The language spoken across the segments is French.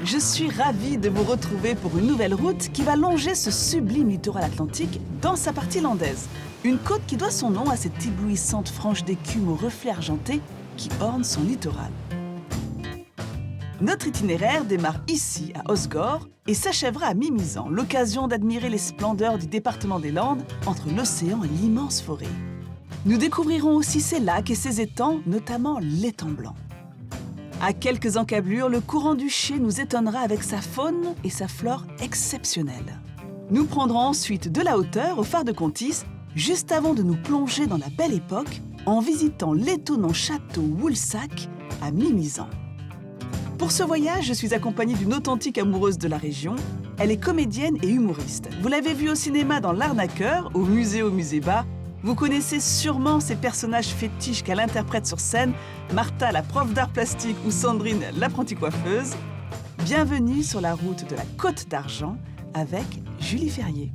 Je suis ravie de vous retrouver pour une nouvelle route qui va longer ce sublime littoral atlantique dans sa partie landaise. Une côte qui doit son nom à cette éblouissante frange d'écume aux reflets argentés qui orne son littoral. Notre itinéraire démarre ici, à Osgore, et s'achèvera à Mimizan, l'occasion d'admirer les splendeurs du département des Landes entre l'océan et l'immense forêt. Nous découvrirons aussi ses lacs et ses étangs, notamment l'étang blanc. À quelques encablures, le courant du Ché nous étonnera avec sa faune et sa flore exceptionnelles. Nous prendrons ensuite de la hauteur au phare de Contis, juste avant de nous plonger dans la belle époque en visitant l'étonnant château Woulsac à Mimizan. Pour ce voyage, je suis accompagnée d'une authentique amoureuse de la région. Elle est comédienne et humoriste. Vous l'avez vue au cinéma dans L'Arnaqueur, au musée bas. Vous connaissez sûrement ces personnages fétiches qu'elle interprète sur scène, Martha, la prof d'art plastique, ou Sandrine, l'apprentie coiffeuse. Bienvenue sur la route de la Côte d'Argent avec Julie Ferrier.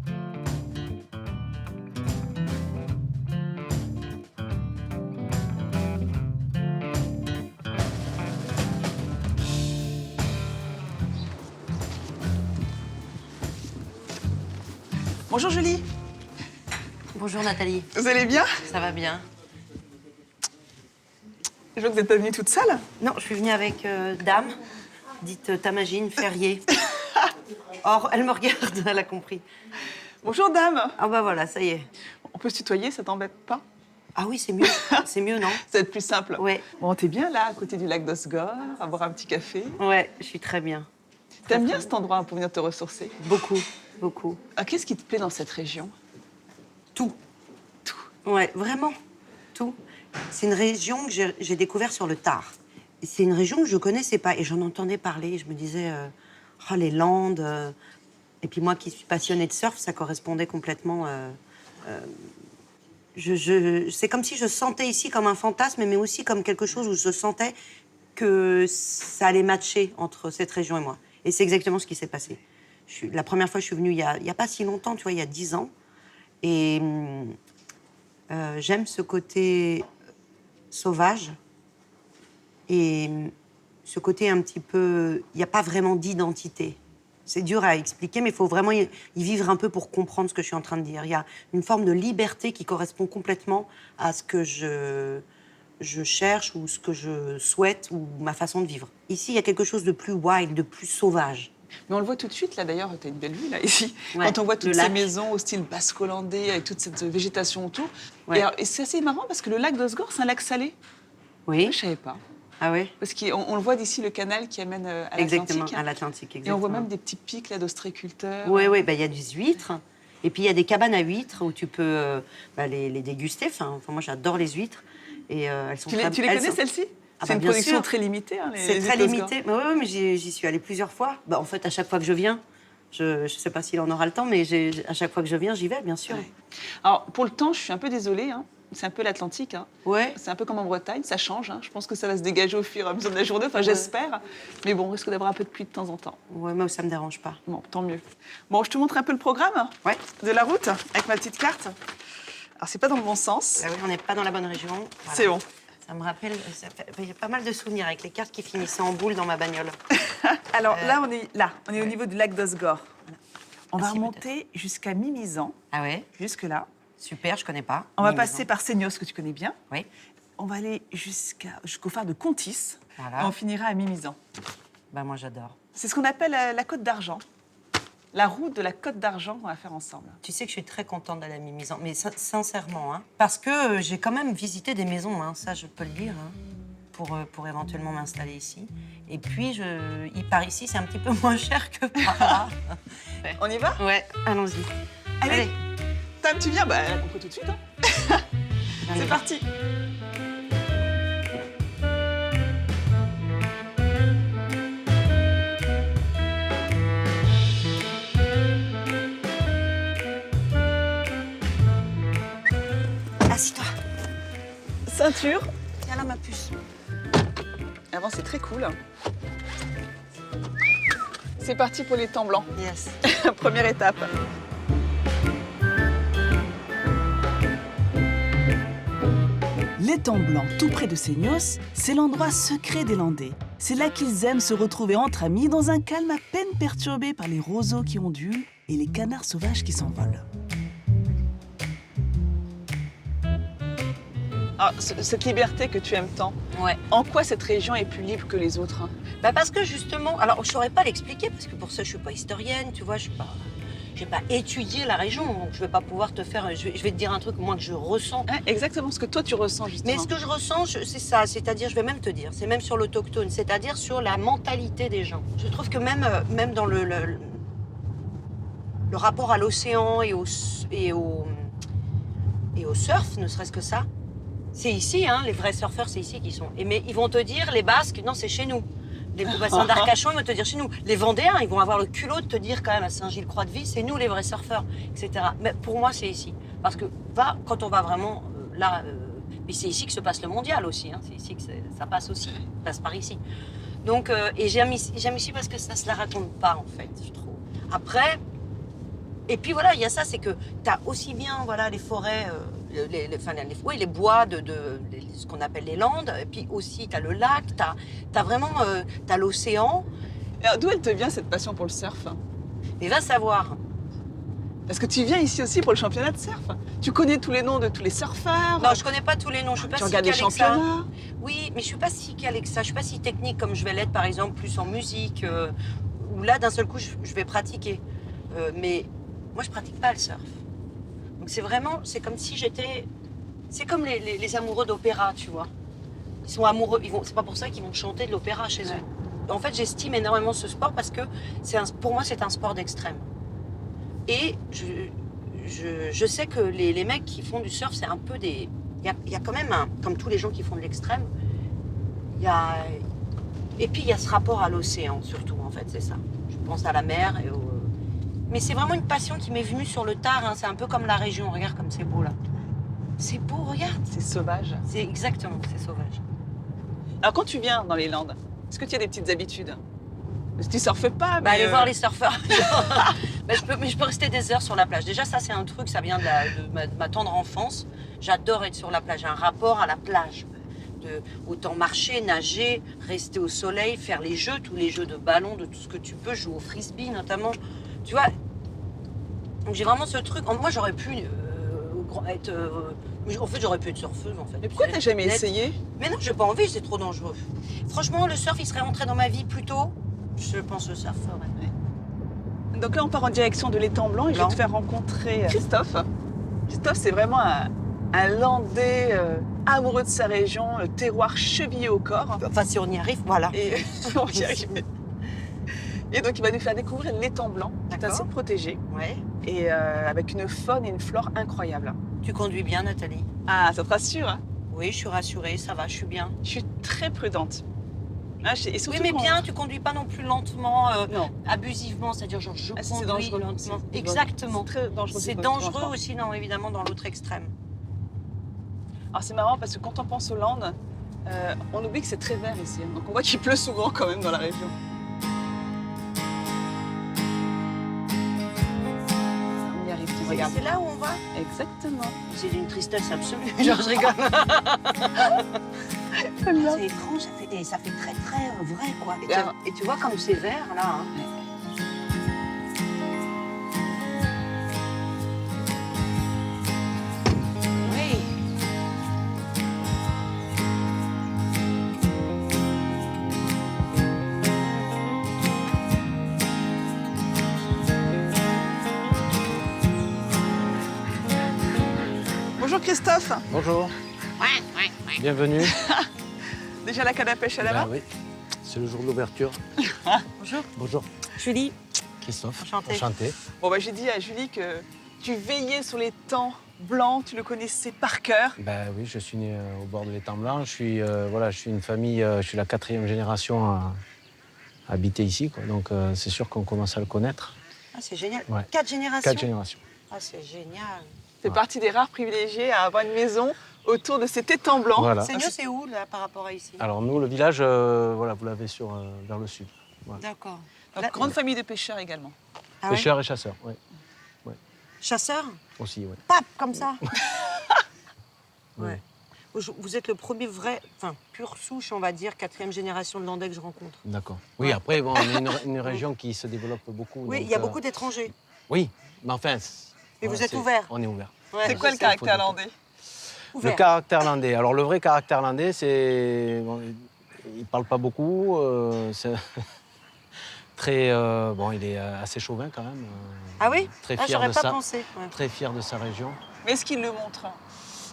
Bonjour Julie. Bonjour Nathalie. Vous allez bien? Ça va bien. Je vois que vous n'êtes pas venue toute seule. Non, je suis venue avec Dame, dite Tamagine Ferrier. Or, elle me regarde, elle a compris. Bonjour Dame. Ah bah voilà, ça y est. On peut se tutoyer, ça t'embête pas? Ah oui, c'est mieux. C'est mieux, non? Ça va être plus simple. Ouais. Bon, t'es bien là, à côté du lac d'Osgore, à boire un petit café. Ouais, je suis très bien. T'aimes bien cet endroit pour venir te ressourcer? Beaucoup, beaucoup. Ah, qu'est-ce qui te plaît dans cette région? Tout. Tout. Ouais, vraiment, tout. C'est une région que j'ai découvert sur le tard. C'est une région que je connaissais pas et j'en entendais parler. Je me disais, oh, les Landes. Et puis moi qui suis passionnée de surf, ça correspondait complètement. C'est comme si je sentais ici comme un fantasme, mais aussi comme quelque chose où je sentais que ça allait matcher entre cette région et moi. Et c'est exactement ce qui s'est passé. La première fois, je suis venue il y a pas si longtemps, tu vois, il y a 10 ans. Et j'aime ce côté sauvage et ce côté un petit peu... Il n'y a pas vraiment d'identité. C'est dur à expliquer, mais il faut vraiment y vivre un peu pour comprendre ce que je suis en train de dire. Il y a une forme de liberté qui correspond complètement à ce que je cherche ou ce que je souhaite ou ma façon de vivre. Ici, il y a quelque chose de plus wild, de plus sauvage. Mais on le voit tout de suite, là, d'ailleurs, t'as une belle vue, là, ici. Ouais, quand on voit toutes le ces lac. maisons au style basque-hollandais, avec toute cette végétation autour. Ouais. Et c'est assez marrant, parce que le lac d'Osgore, c'est un lac salé. Oui. Je savais pas. Ah oui. Parce qu'on le voit d'ici, le canal qui amène à l'Atlantique. Exactement, à l'Atlantique, Et exactement. on voit même des petits pics, là, d'ostréiculteurs. Oui, oui, il y a des huîtres. Et puis, il y a des cabanes à huîtres où tu peux les déguster. Enfin, moi, j'adore les huîtres. Et elles sont Tu les elles connais, sont- celles-ci? Ah C'est bah, une bien production sûr. très limitée, hein, C'est les très huîtres d'Osgore. limité. Mais j'y suis allée plusieurs fois. Bah, en fait, à chaque fois que je viens, je ne sais pas s'il en aura le temps, mais à chaque fois que je viens, j'y vais, bien sûr. Ouais. Alors, pour le temps, je suis un peu désolée. Hein. C'est un peu l'Atlantique. Hein. Ouais. C'est un peu comme en Bretagne, ça change. Hein. Je pense que ça va se dégager au fur et à mesure de la journée. Enfin, j'espère. Mais bon, on risque d'avoir un peu de pluie de temps en temps. Ouais, moi, ça me dérange pas. Bon, tant mieux. Bon, je te montre un peu le programme Ouais. de la route avec ma petite carte. Alors, c'est pas dans le bon sens. Ah oui, on n'est pas dans la bonne région. Voilà. C'est bon. Ça me rappelle, il y a pas mal de souvenirs avec les cartes qui finissaient en boule dans ma bagnole. Alors là, on est au niveau du lac d'Osgore. On va Ah, si, remonter jusqu'à Mimizan, Ah ouais. jusque-là. Super, je connais pas. On va Mimizan. passer par Seignos, que tu connais bien. Oui. On va aller jusqu'au phare de Contis. Voilà. Et on finira à Mimizan. Bah, moi, j'adore. C'est ce qu'on appelle la Côte d'Argent. La route de la Côte d'Argent qu'on va faire ensemble. Tu sais que je suis très contente d'aller à Mimizan, mais sincèrement, hein, parce que j'ai quand même visité des maisons, hein, ça je peux le dire, hein, pour éventuellement m'installer ici. Et puis, par ici, c'est un petit peu moins cher que par là. On y va? Ouais, allons-y. Allez. Tam, tu viens? Bah, elle a compris tout de suite. Hein. C'est parti. Assis-toi. Ceinture. Tiens là, ma puce. Avant, c'est très cool. C'est parti pour les temps blancs. Yes. Première étape. L'étang blanc, tout près de Seignos, c'est l'endroit secret des Landais. C'est là qu'ils aiment se retrouver entre amis dans un calme à peine perturbé par les roseaux qui ondulent et les canards sauvages qui s'envolent. Alors, cette liberté que tu aimes tant, Ouais. en quoi cette région est plus libre que les autres, hein? Bah parce que justement, alors je saurais pas l'expliquer parce que pour ça je suis pas historienne, tu vois, j'ai pas étudié la région, donc je vais pas pouvoir te faire, je vais te dire un truc moi que je ressens. Hein, exactement ce que toi tu ressens justement. Mais ce que je ressens, c'est ça, c'est-à-dire, je vais même te dire, c'est même sur l'autochtone, c'est-à-dire sur la mentalité des gens. Je trouve que même dans le rapport à l'océan et au surf, ne serait-ce que ça, c'est ici, hein, les vrais surfeurs, c'est ici qu'ils sont. Mais ils vont te dire, les Basques, non, c'est chez nous. Les bassins d'Arcachon, ils vont te dire chez nous. Les Vendéens, ils vont avoir le culot de te dire quand même à Saint-Gilles-Croix-de-Vie, c'est nous les vrais surfeurs, etc. Mais pour moi, c'est ici. Parce que quand on va vraiment là, mais c'est ici que se passe le mondial aussi. Hein, c'est ici que ça passe aussi. Ça passe par ici. Donc, et j'aime ici parce que ça se la raconte pas, en fait, je trouve. Après, et puis voilà, il y a ça, c'est que tu as aussi bien voilà, les forêts, les bois ce qu'on appelle les landes, et puis aussi tu as le lac, tu as vraiment t'as l'océan. Alors, d'où elle te vient cette passion pour le surf? Mais va savoir. Parce que tu viens ici aussi pour le championnat de surf. Tu connais tous les noms de tous les surfeurs. Non, je connais pas tous les noms, je suis pas Tu si regardes les calée que ça. championnats. Oui, mais je suis pas si calée que ça, je suis pas si technique comme je vais l'être par exemple plus en musique, où là d'un seul coup je vais pratiquer. Mais moi je pratique pas le surf. Donc c'est comme si j'étais... C'est comme les amoureux d'opéra, tu vois. Ils sont amoureux, c'est pas pour ça qu'ils vont chanter de l'opéra chez eux. En fait, j'estime énormément ce sport parce que pour moi, c'est un sport d'extrême. Et je sais que les mecs qui font du surf, c'est un peu des... Il y a quand même, comme tous les gens qui font de l'extrême, et puis il y a ce rapport à l'océan, surtout, en fait, c'est ça. Je pense à la mer et Mais c'est vraiment une passion qui m'est venue sur le tard, hein. C'est un peu comme la région, regarde comme c'est beau, là. C'est beau, regarde. C'est sauvage. C'est exactement, c'est sauvage. Alors quand tu viens dans les Landes, est-ce que tu as des petites habitudes? Parce que tu surfes pas, mais... Aller voir les surfeurs. Je peux rester des heures sur la plage. Déjà, ça, c'est un truc, ça vient de ma tendre enfance. J'adore être sur la plage. J'ai un rapport à la plage. Autant marcher, nager, rester au soleil, faire les jeux, tous les jeux de ballon, de tout ce que tu peux, jouer au frisbee notamment. Tu vois, donc j'ai vraiment ce truc. Moi, j'aurais pu être... en fait, j'aurais pu être surfeuse, en fait. Mais pourquoi t'as jamais essayé? Mais non, j'ai pas envie, c'est trop dangereux. Franchement, le surf, il serait rentré dans ma vie plus tôt. Je pense le surf, ouais. Donc là, on part en direction de l'étang blanc et je vais te faire rencontrer Christophe. Christophe, c'est vraiment un Landais amoureux de sa région, terroir chevillé au corps. Enfin, si on y arrive, voilà. Et on y arrive. Et donc, il va nous faire découvrir l'étang blanc, qui est assez protégé, Ouais. et avec une faune et une flore incroyables. Tu conduis bien, Nathalie? Ah, ça te rassure, hein? Oui, je suis rassurée, ça va, je suis bien. Je suis très prudente. Ah, et surtout Oui, mais quand- bien, tu conduis pas non plus lentement, Non. abusivement, c'est-à-dire genre je C'est conduis dangereux. lentement. C'est Exactement. très dangereux. C'est dangereux aussi, non, évidemment, dans l'autre extrême. Alors c'est marrant parce que quand on pense aux Landes, on oublie que c'est très vert ici. Donc on voit qu'il pleut souvent quand même dans la région. On y arrive, tu regardes. C'est là où on va? Exactement. C'est d'une tristesse absolue. Genre, je rigole. C'est étrange, ça fait très très vrai, quoi. Et tu vois comme c'est vert, là. Hein. Oui. Bonjour Christophe. Bonjour. Bienvenue. Déjà la canne à pêche à la main? Oui, c'est le jour de l'ouverture. Bonjour. Bonjour. Julie. Christophe. Enchantée. Enchanté. Bon bah j'ai dit à Julie que tu veillais sur l'étang blanc, tu le connaissais par cœur. Ben oui, je suis né au bord de l'étang blanc. Je suis une famille, je suis la 4e génération à habiter ici, quoi. Donc c'est sûr qu'on commence à le connaître. Ah, c'est génial. Ouais. 4 générations. 4 générations. Ah, c'est génial. C'est partie des rares privilégiés à avoir une maison autour de cet étang blanc. Voilà. C'est mieux, c'est où, là, par rapport à ici? Alors nous, le village, vous l'avez vers le sud. Voilà. D'accord. Donc, Là- grande famille de pêcheurs également. Ah ouais? Pêcheurs et chasseurs, oui. Chasseur? Aussi, oui. Pape, comme ça? Oui. Ouais. Vous êtes le premier vrai, enfin, pure souche, on va dire, 4e génération de Landais que je rencontre. D'accord. Oui, après, bon, on est une région qui se développe beaucoup. Oui, donc, il y a beaucoup d'étrangers. Oui, mais enfin... Et vous êtes ouvert. On est ouvert. Ouais, C'est quoi le caractère landais? Ouvert. Le caractère landais. Alors, le vrai caractère landais, c'est... Bon, il ne parle pas beaucoup. C'est très... bon, il est assez chauvin, quand même. Ah oui? Très Ah, fier j'aurais de pas ça. pensé. Ouais. Très fier de sa région. Mais est-ce qu'il le montre?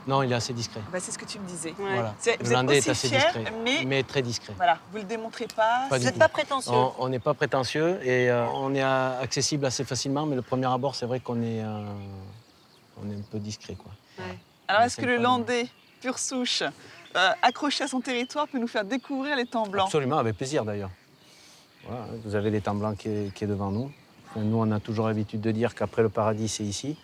Non, il est assez discret. Bah, c'est ce que tu me disais. Ouais. Voilà. Vous Le êtes landais aussi est assez fier, discret, mais très discret. voilà, vous le démontrez pas. Pas Vous du n'êtes tout. pas prétentieux. On n'est pas prétentieux et on est accessible assez facilement, mais le premier abord, c'est vrai qu'on est, on est un peu discret, quoi. Ouais. Alors, On est-ce que essaie le pas de- landais, pure souche, accroché à son territoire, peut nous faire découvrir les temps blancs? Absolument, avec plaisir d'ailleurs. Voilà, vous avez l'étang blanc qui est devant nous. Enfin, nous, on a toujours l'habitude de dire qu'après le paradis, c'est ici.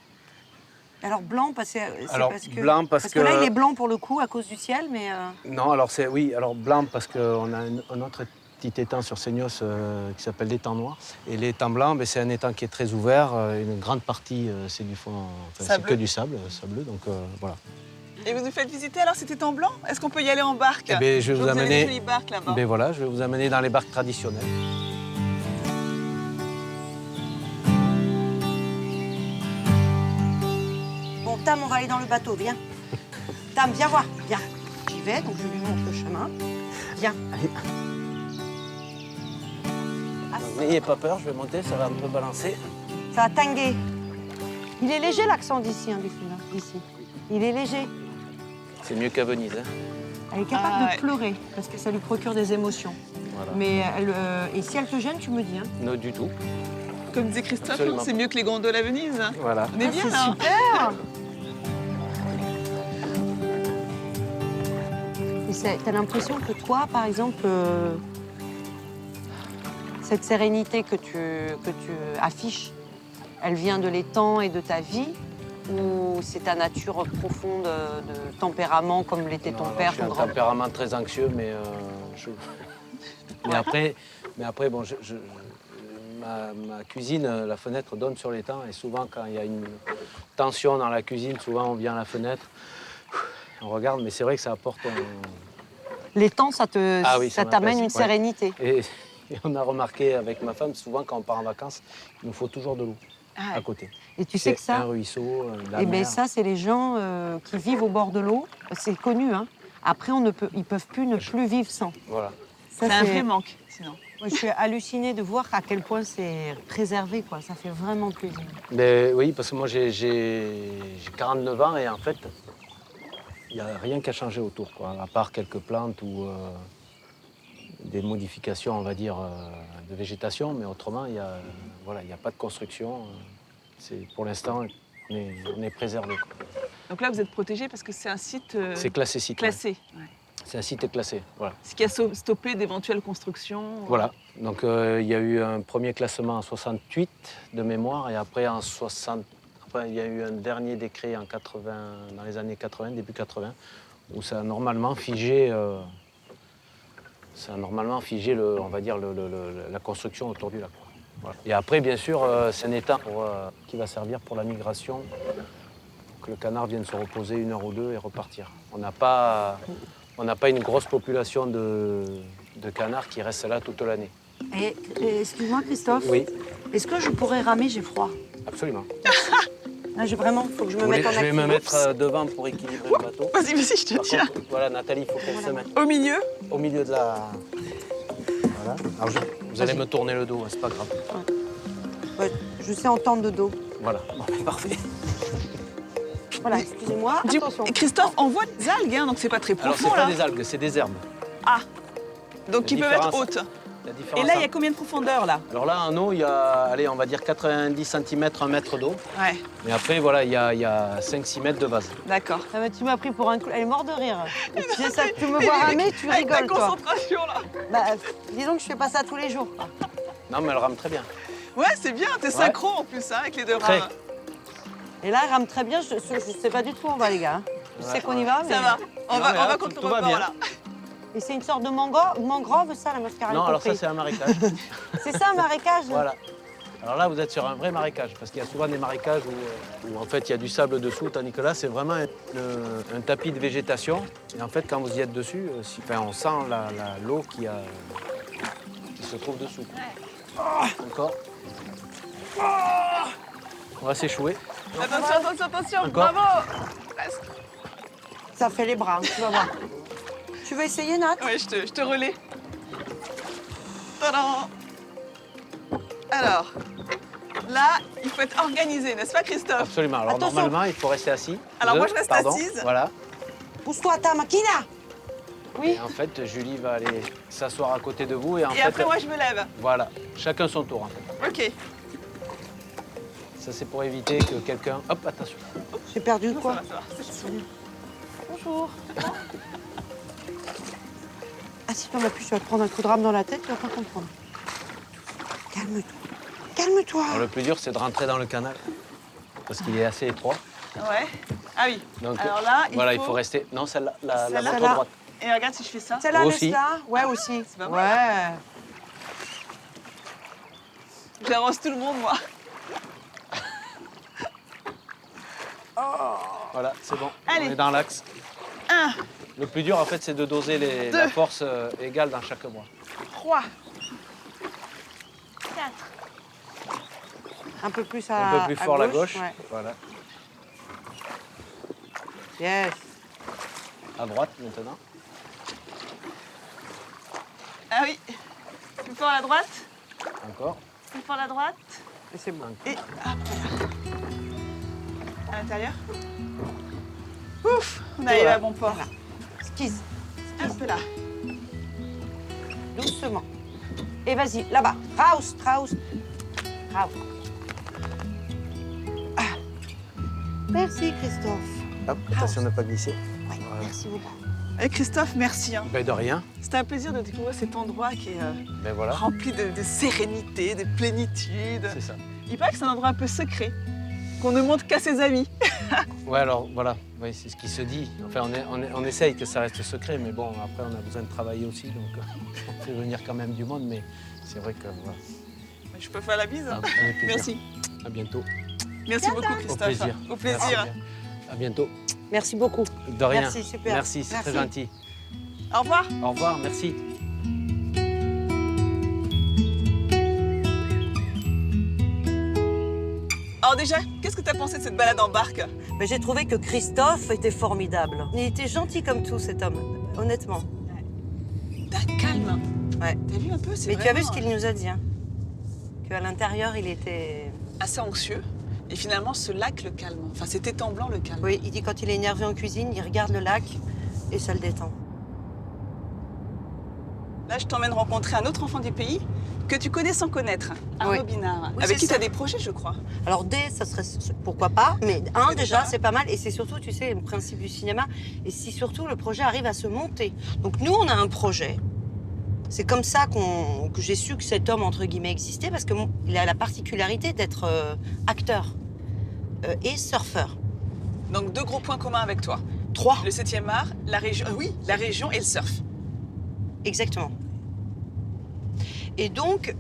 Alors blanc, c'est Alors, parce que... blanc parce que là, que- il est blanc pour le coup, à cause du ciel, mais... Non, alors c'est oui, alors blanc parce qu'on a un autre petit étang sur Seignos qui s'appelle l'étang noir. Et l'étang blanc, ben, c'est un étang qui est très ouvert. Une grande partie, c'est du fond, enfin, c'est Sableux. que du sable, sableux. Donc voilà. Et vous nous faites visiter alors cet étang blanc? Est-ce qu'on peut y aller en barque? Eh ben, je vais vous vois que avez amener- des jolies barques là-bas. Ben voilà, je vais vous amener dans les barques traditionnelles. Bon, Tam, on va aller dans le bateau, viens. Tam, viens voir, viens. J'y vais, donc je lui montre le chemin. Viens. Ah, N'ayez pas peur, je vais monter, ça va un peu balancer. ça va tanguer. Il est léger l'accent d'ici, hein, du film, hein, d'ici. Il est léger. C'est mieux qu'à Venise. Hein. Elle est capable Ah, de ouais. pleurer, parce que ça lui procure des émotions. Voilà. Mais elle, et si elle te gêne, tu me dis. Hein. Non, du tout. Comme disait Christophe, Absolument. c'est mieux que les gondoles à Venise. Voilà. On est bien c'est là. super. Et t'as l'impression que toi, par exemple, cette sérénité que tu affiches, elle vient de l'étang et de ta vie, ou c'est ta nature profonde de tempérament comme l'était ton Non, alors, père, je suis ton un grand-père? tempérament très anxieux, mais, mais après, bon, ma cuisine, la fenêtre donne sur l'étang, et souvent quand il y a une tension dans la cuisine, souvent on vient à la fenêtre, on regarde, mais c'est vrai que ça apporte L'étang, Ah oui, ça ça t'amène m'apaise, une ouais. sérénité. Et on a remarqué avec ma femme, souvent quand on part en vacances, il nous faut toujours de l'eau Ah, à côté. Et tu sais que C'est un ça, ruisseau, la eh ben mer. ça, c'est les gens qui vivent au bord de l'eau. C'est connu, hein. Après, ils peuvent plus ne plus vivre sans. Voilà. Ça, c'est un vrai manque, sinon. Moi, je suis hallucinée de voir à quel point c'est préservé, quoi. Ça fait vraiment plaisir. Mais oui, parce que moi j'ai 49 ans et en fait, il n'y a rien qui a changé autour, quoi, à part quelques plantes ou des modifications, on va dire, de végétation, mais autrement, il n'y a, voilà, il y a pas de construction. Pour l'instant, on est préservé. Quoi. Donc là, vous êtes protégé parce que c'est un site C'est classé site. ouais. classé. Ouais. C'est un site classé, voilà. Ce qui a stoppé d'éventuelles constructions. Voilà. Donc il y a eu un premier classement en 68 de mémoire et après en 60. Après, il y a eu un dernier décret en 80, dans les années 80, début 80, où ça a normalement figé, on va dire la construction autour du lac. Voilà. Et après, bien sûr, c'est un étang qui va servir pour la migration, que le canard vienne se reposer 1 heure ou 2 et repartir. On n'a pas une grosse population de canards qui restent là toute l'année. Et excuse-moi, Christophe. Oui, Est-ce que je pourrais ramer? J'ai froid. absolument. Là, vraiment, il faut que je me Vous mette en voulez- je vais me activité. mettre devant pour équilibrer le bateau. Vas-y, vas-y, je te Par tiens. contre, voilà, Nathalie, il faut qu'elle se mette Au milieu. au milieu de la... Voilà. Alors, vous allez me tourner le dos, hein, c'est pas grave. Ouais, je sais entendre de dos. Voilà, bon, parfait. Voilà, excusez-moi. Attention. Et Christophe, on voit des algues, hein, donc c'est pas très Alors, profond c'est pas là. des algues, c'est des herbes. Ah, donc La qui peuvent être différence- hautes. La différence Et là, il y a entre- combien de profondeur, là? Alors là, en eau, il y a, allez, on va dire 90 cm, 1 mètre d'eau. Ouais, Mais après, voilà, il y a 5-6 mètres de vase. d'accord. Ah bah, tu m'as pris pour un clou. Elle est morte de rire. Et tu sais ça, tu me vois ramer, tu Avec ta rigoles, toi. concentration là. Bah, disons que je fais pas ça tous les jours. quoi. Non, mais elle rame très bien. Ouais, c'est bien, t'es synchro en plus hein, avec les deux Très. rames. Et là, elle rame très bien. Je sais pas du tout où on va, les gars. hein. Je sais qu'on y va, mais... Ça va, on Non, va, mais on là, va tout- contre le tout va rebord bien. là. Et c'est une sorte de mangrove, ça, la mascarade. Non, alors ça, c'est un marécage. C'est ça, un marécage. là. Voilà. Alors là, vous êtes sur un vrai marécage, parce qu'il y a souvent des marécages où en fait il y a du sable dessous, tandis que là, c'est vraiment un tapis de végétation. Et en fait, quand vous y êtes dessus, on sent l'eau qui se trouve dessous. Encore. On va s'échouer. Attention, Encore. bravo. Ça fait les bras, tu vas voir. Tu veux essayer, Nat? Oui, je te relais. Tadam. Alors, là, il faut être organisé, n'est-ce pas, Christophe? Absolument. Alors Attention. normalement, il faut rester assis. Alors, moi, je reste assise. Voilà. Pousse-toi à ta maquina. Oui. Et en fait, Julie va aller s'asseoir à côté de vous. Et Et après, moi, je me lève. Voilà. Chacun son tour, en fait. OK. Ça, c'est pour éviter que quelqu'un... Hop, attention. J'ai perdu Ça quoi? va. Bonjour. Ah, si t'en as plus, tu vas te prendre un coup de rame dans la tête, tu vas pas comprendre. Calme-toi. Calme-toi. Alors, le plus dur, c'est de rentrer dans le canal. Parce qu'il est assez étroit. Ouais. Ah oui. Donc, Alors là, voilà, il faut rester... Non, celle-là, la Celle-là. votre droite. Et regarde si je fais ça. Celle-là, Aussi. laisse-la. Ouais, aussi. C'est pas Ouais. J'avance tout le monde, moi. Voilà, c'est bon. Allez. On est dans l'axe. 1, Le plus dur, en fait, c'est de doser Deux. la force égale dans chaque bras. 3, 4. Un peu plus Un peu plus fort la gauche. Ouais. Voilà. Yes. À droite, maintenant. Ah oui. Plus fort à la droite. Encore. Plus fort à la droite. Et c'est bon. Et hop là. À l'intérieur. Ouf, on arrive à bon port. Voilà. Skis. Hop là. Doucement. Et vas-y, là-bas. Raus, raus. Raus. Ah. Merci, Christophe. Hop, attention de ne pas glisser. Ouais, Voilà. merci beaucoup. Et Christophe, merci. Hein. Ben de rien. C'était un plaisir de découvrir cet endroit qui est Ben voilà, rempli de sérénité, de plénitude. c'est ça. Il paraît que c'est un endroit un peu secret, qu'on ne montre qu'à ses amis. Ouais, alors voilà, ouais, c'est ce qui se dit. Enfin, on essaye que ça reste secret, mais bon, après, on a besoin de travailler aussi, donc on fait venir quand même du monde, mais c'est vrai que voilà. Je peux faire la bise. Hein. Avec plaisir. Merci. À bientôt. Merci beaucoup, Au Christophe. plaisir. Au plaisir. Merci bien. À bientôt. Merci beaucoup. De rien. Merci, super. Merci, c'est très Merci. gentil. Au revoir. Au revoir, merci. Alors déjà, qu'est-ce que tu as pensé de cette balade en barque? Mais j'ai trouvé que Christophe était formidable. Il était gentil comme tout, cet homme, honnêtement. D'un calme. Ouais. T'as vu un peu? C'est Mais tu as vu vraiment, ce qu'il nous a dit, hein? Qu'à l'intérieur, il était... assez anxieux. Et finalement, ce lac le calme. Enfin, cet étang blanc le calme. Oui, il dit quand il est énervé en cuisine, il regarde le lac et ça le détend. Là, je t'emmène rencontrer un autre enfant du pays que tu connais sans connaître, Arnaud Oui. Binard, Oui, avec c'est qui tu ça. as des projets, je crois. Alors D, ça serait pourquoi pas, mais un Oui, déjà, déjà. c'est pas mal. Et c'est surtout, tu sais, le principe du cinéma. Et si surtout le projet arrive à se monter. Donc nous, on a un projet. C'est comme ça que j'ai su que cet homme, entre guillemets, existait, parce qu'il a la particularité d'être acteur et surfeur. Donc, 2 gros points communs avec toi. 3. Le 7e art, la région, oui, la région et le surf. Exactement. Et donc,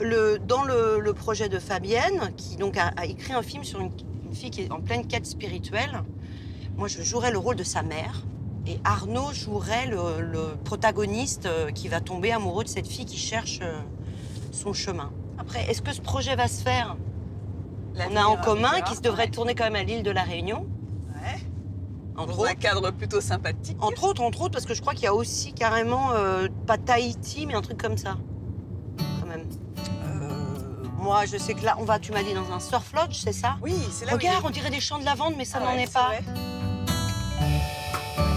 dans le projet de Fabienne, qui donc a écrit un film sur une fille qui est en pleine quête spirituelle, moi je jouerais le rôle de sa mère, et Arnaud jouerait le protagoniste qui va tomber amoureux de cette fille qui cherche son chemin. Après, est-ce que ce projet va se faire? On a en commun qui se devrait tourner quand même à l'île de la Réunion, Ouais. entre Dans un autres. cadre plutôt sympathique. Entre autres, parce que je crois qu'il y a aussi carrément, pas Tahiti, mais un truc comme ça. Quand même. Moi, je sais que là, tu m'as dit dans un surf lodge, c'est ça? Oui, c'est là où Regarde, il on dirait des champs de lavande, mais ça Ah n'en ouais, est c'est pas. vrai.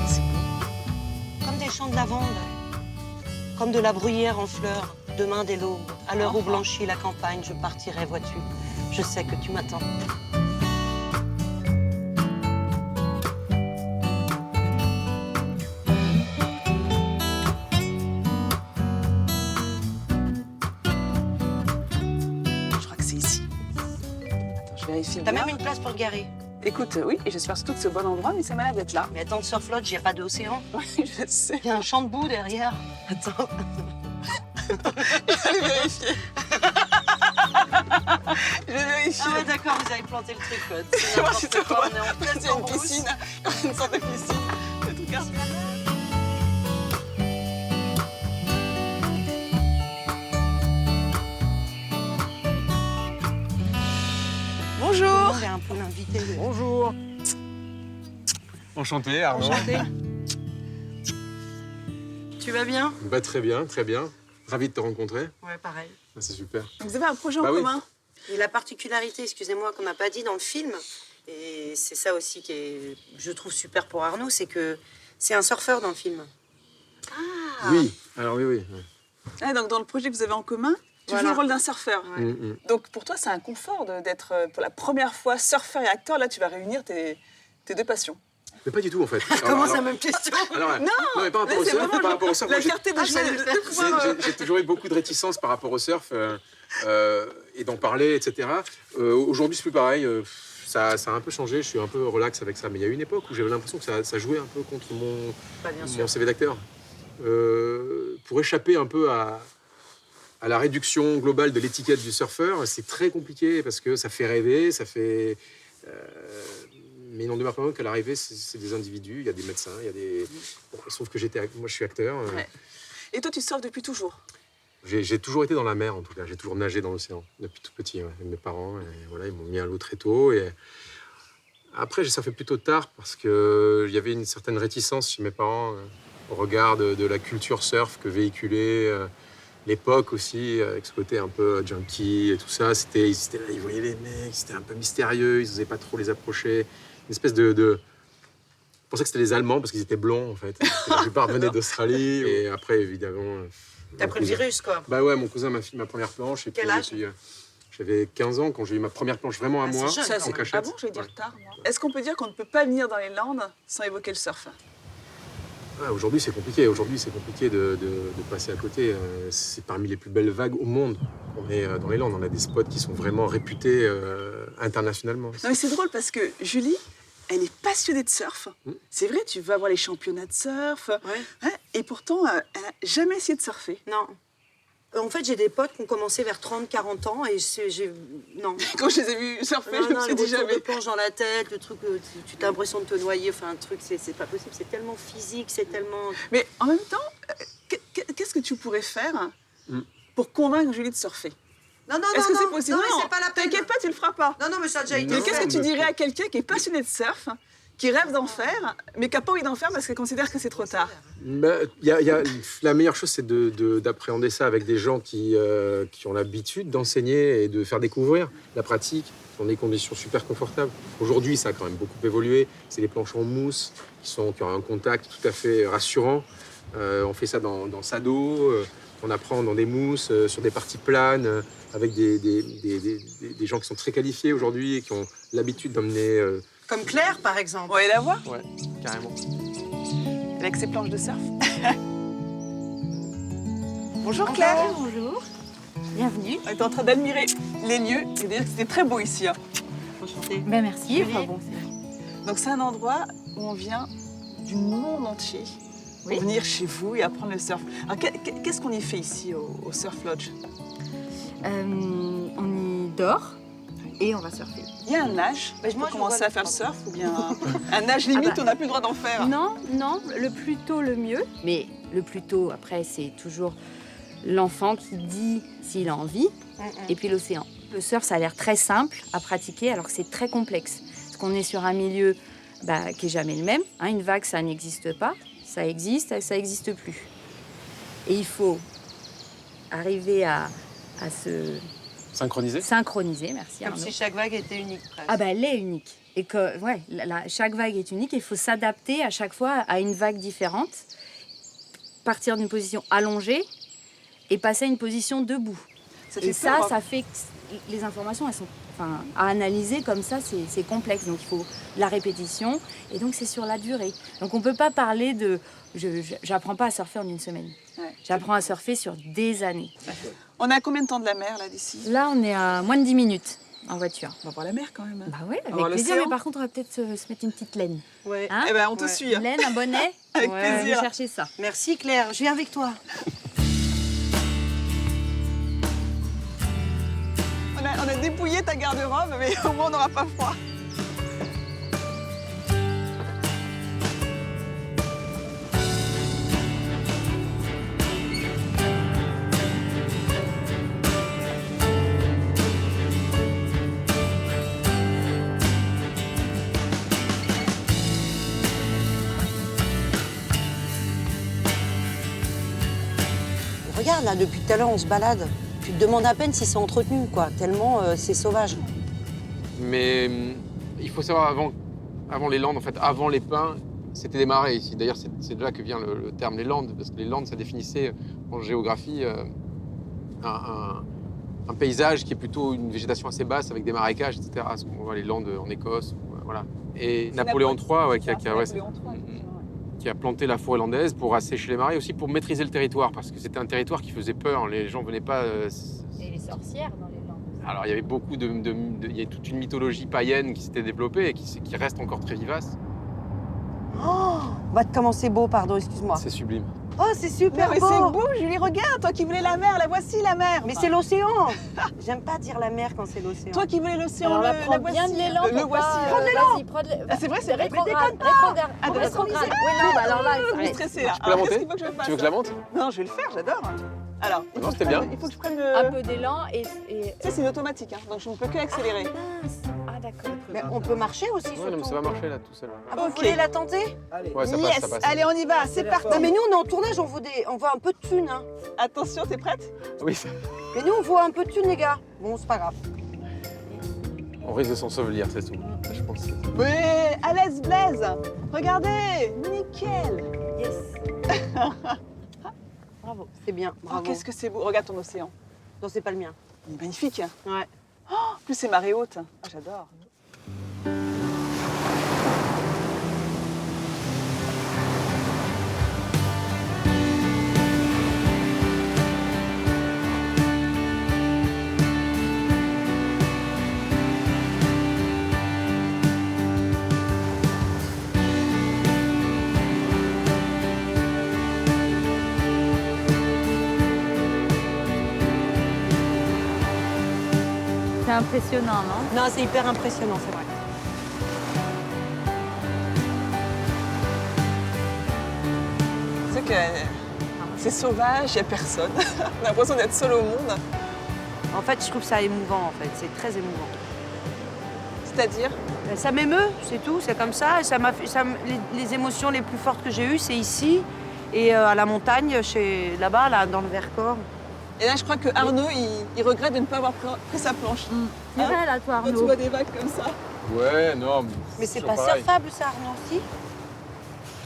C'est beau. Comme des champs de lavande. Comme de la bruyère en fleurs. Demain dès l'aube, à l'heure où blanchit la campagne, je partirai, vois-tu. Je sais que tu m'attends. Je crois que c'est ici. Attends, je vérifie. T'as bien. même une place pour te garer. Écoute, oui, et j'espère surtout que c'est au bon endroit, mais ça m'a l'air d'être là. Mais attends, le surf lodge, il n'y a pas d'océan. Oui, je sais. Il y a un champ de boue derrière. Attends. Allez vérifier. Je vais vérifier. Ah ouais, d'accord, vous avez planté le truc. Quoi. Je sais pas si tu vois. On est en pleine Il y a une piscine, une sorte de piscine. C'est tout carré. Bonjour. C'est un peu l'invité. Bonjour. Enchanté, Arnaud. Enchanté. Tu vas bien? Bah, très bien, très bien. Ravi de te rencontrer. Ouais, pareil. Ah, c'est super. Vous avez un projet en Bah oui. commun? Et la particularité, excusez-moi, qu'on n'a pas dit dans le film, et c'est ça aussi qui est, je trouve, super pour Arnaud, c'est que c'est un surfeur dans le film. Oui, alors oui. Ah, donc dans le projet que vous avez en commun, tu joues le rôle d'un surfeur. Ouais. Donc pour toi, c'est un confort d'être pour la première fois surfeur et acteur. Là, tu vas réunir tes deux passions. Mais pas du tout, en fait. Comment ça, même question? Non, mais par rapport au surf, par rapport au surf, La moi, fierté de jouer. j'ai toujours eu beaucoup de réticence par rapport au surf et d'en parler, etc. Aujourd'hui, c'est plus pareil. Ça a un peu changé, je suis un peu relax avec ça. Mais il y a eu une époque où j'avais l'impression que ça jouait un peu contre mon CV d'acteur. Pour échapper un peu à la réduction globale de l'étiquette du surfeur, c'est très compliqué parce que ça fait rêver, ça fait... mais il n'en demeure pas moins qu'à l'arrivée, c'est des individus, il y a des médecins, il y a des... Bon, sauf que moi, je suis acteur. Ouais. Et toi, tu surfes depuis toujours? J'ai toujours été dans la mer, en tout cas. J'ai toujours nagé dans l'océan, depuis tout petit. Ouais. Mes parents, voilà, ils m'ont mis à l'eau très tôt. Et... Après, j'ai surfé plutôt tard parce qu'il y avait une certaine réticence chez mes parents au regard de la culture surf que véhiculait l'époque aussi, avec ce côté un peu junkie et tout ça. Ils étaient là, ils voyaient les mecs, c'était un peu mystérieux, ils n'osaient pas trop les approcher. Une espèce de... Je pensais que c'était les Allemands parce qu'ils étaient blonds, en fait. La plupart venaient d'Australie. Et après, évidemment... T'as pris le virus, quoi. Bah ouais, mon cousin m'a filé ma première planche. Et Quel puis, âge? J'avais 15 ans quand j'ai eu ma première planche vraiment à moi, c'est jeune, en quand cachette. Ah bon, je vais dire tard, moi. Est-ce qu'on peut dire qu'on ne peut pas venir dans les Landes sans évoquer le surf? Ah, aujourd'hui, c'est compliqué. Aujourd'hui, c'est compliqué de passer à côté. C'est parmi les plus belles vagues au monde. On est dans les Landes. On a des spots qui sont vraiment réputés internationalement. Non, mais c'est drôle parce que Julie, elle est passionnée de surf. C'est vrai, tu vas voir les championnats de surf. Ouais. Hein, et pourtant, elle n'a jamais essayé de surfer. Non. En fait, j'ai des potes qui ont commencé vers 30-40 ans et non. Quand je les ai vus surfer, je me Non, suis le dit retour jamais. de planche dans la tête, le truc, tu as l'impression de te noyer, enfin un truc, c'est pas possible, c'est tellement physique, c'est tellement... Mais en même temps, qu'est-ce que tu pourrais faire pour convaincre Julie de surfer? Non, Est-ce que c'est possible? Non, mais c'est pas la peine. T'inquiète pas, tu le feras pas. Non, mais ça a déjà été Mais fait. qu'est-ce que tu dirais à quelqu'un qui est passionné de surf, qui rêve d'en faire, mais qui n'a pas envie d'en faire parce qu'il considère que c'est trop tard? La meilleure chose, c'est d'appréhender ça avec des gens qui ont l'habitude d'enseigner et de faire découvrir la pratique dans des conditions super confortables. Aujourd'hui, ça a quand même beaucoup évolué. C'est les planches en mousse qui ont un contact tout à fait rassurant. On fait ça dans sa dos, on apprend dans des mousses, sur des parties planes, avec des gens qui sont très qualifiés aujourd'hui et qui ont l'habitude d'emmener... Comme Claire, par exemple. On va aller la voir Ouais, carrément. avec ses planches de surf. Bonjour Claire. Bonjour, bienvenue. On est en train d'admirer les lieux. C'est dire que c'était très beau ici. Hein. Enchantée. Ben merci. Julie. Enfin, bon, Donc c'est un endroit où on vient du monde entier pour Oui. venir chez vous et apprendre le surf. Alors qu'est-ce qu'on y fait ici au Surf Lodge? on y dort et on va surfer. Il y a un âge Bah, pour moi, je commencer vois à faire le le- surf ou bien un âge limite bah. on n'a plus le droit d'en faire? Non, le plus tôt le mieux. Mais le plus tôt, après, c'est toujours l'enfant qui dit s'il a envie, et puis l'océan. Le surf, ça a l'air très simple à pratiquer, alors que c'est très complexe. Parce qu'on est sur un milieu qui est jamais le même. Hein, une vague, ça n'existe pas. Ça existe, ça n'existe plus. Et il faut arriver à se Synchronisé. synchroniser, merci Comme Arnaud. si chaque vague était unique, presque. Ah elle est unique. Et que chaque vague est unique et il faut s'adapter à chaque fois à une vague différente. Partir d'une position allongée et passer à une position debout. Et ça fait que les informations, elles sont, à analyser comme ça, c'est complexe. Donc il faut de la répétition et donc c'est sur la durée. Donc on ne peut pas parler de... J'apprends pas à surfer en une semaine. Ouais. J'apprends à surfer sur des années. On est à combien de temps de la mer là d'ici? Là, on est à moins de 10 minutes en voiture. On va voir la mer quand même. Bah oui, avec voir plaisir. l'océan. Mais par contre, on va peut-être se mettre une petite laine. Ouais. Hein Eh ben on te Ouais. suit. hein. Une laine, un bonnet. Avec On plaisir. va chercher ça. Merci Claire, je viens avec toi. On a dépouillé ta garde-robe, mais au moins on n'aura pas froid. Regarde, là, depuis tout à l'heure, on se balade. Tu te demandes à peine si c'est entretenu, quoi, tellement c'est sauvage. Mais il faut savoir, avant les Landes, en fait, avant les pins, c'était des marais ici. D'ailleurs, c'est de là que vient le terme les Landes, parce que les Landes, ça définissait en géographie un paysage qui est plutôt une végétation assez basse avec des marécages, etc. Ce qu'on voit les Landes en Écosse, voilà. Et Napoléon III, ouais, qui a planté la forêt landaise pour assécher les marais, aussi pour maîtriser le territoire, parce que c'était un territoire qui faisait peur. Les gens venaient pas. Et les sorcières dans les Landes. Alors il y avait beaucoup il y a toute une mythologie païenne qui s'était développée et qui reste encore très vivace. Oh, bah comment c'est beau, pardon, excuse-moi. C'est sublime. Oh, c'est super Mais beau. c'est beau, Julie, regarde, toi qui voulais la mer, la voici la mer. Mais c'est l'océan. J'aime pas dire la mer quand c'est l'océan. Toi qui voulais l'océan, Alors là, la prends voici. bien de l'élan. Le pour voici. pas- Prends de Vas-y, prends de l'élan. Ah, c'est vrai, c'est vrai. Rétrograde. Ah, de Rétrograde. rétrograde. Oui, non, bah alors là, Je suis stressée là. Tu peux la Alors, qu'est-ce monter qu'il faut que je fasse? Tu veux que je la monte? Non, je vais le faire, j'adore. Alors, il Non, faut que je c'était prenne- bien. Il faut que je prenne un le... peu d'élan et... Tu sais, c'est une automatique, hein, donc je ne peux que accélérer. Mince. Ah d'accord. Mais on peut marcher aussi, Ouais, surtout. non, mais ça va marcher là, tout seul. Ah, vous Ok. voulez la tenter? Ouais, ça passe, Yes, ça passe. allez, on y va, c'est parti. Non, mais nous, on est en tournage, on voit un peu de thunes. Hein. Attention, t'es prête? Oui, Mais nous, on voit un peu de thunes, les gars. Bon, c'est pas grave. on risque de s'ensevelir, c'est tout. Je pense. Oui, à l'aise, Blaise. Regardez, nickel. Yes. Bravo. C'est bien, Oh, bravo. qu'est-ce que c'est beau. Regarde ton océan. Non, c'est pas le mien. Il est magnifique. Ouais. En plus, c'est marée haute. Ah, j'adore. C'est impressionnant, non? Non, c'est hyper impressionnant, c'est vrai. Tu sais que c'est sauvage, il n'y a personne. On a l'impression d'être seul au monde. En fait, je trouve ça émouvant, en fait. C'est très émouvant. C'est-à-dire, Ça m'émeut, c'est tout, c'est comme ça. Et les émotions les plus fortes que j'ai eues, c'est ici et à la montagne, là-bas, là, dans le Vercors. et là, je crois que Arnaud, il regrette de ne pas avoir pris sa planche. C'est vrai là, toi, Quand tu Arnaud. vois des vagues comme ça. Ouais, non. Mais c'est toujours pas pareil. surfable, ça, Arnaud, si?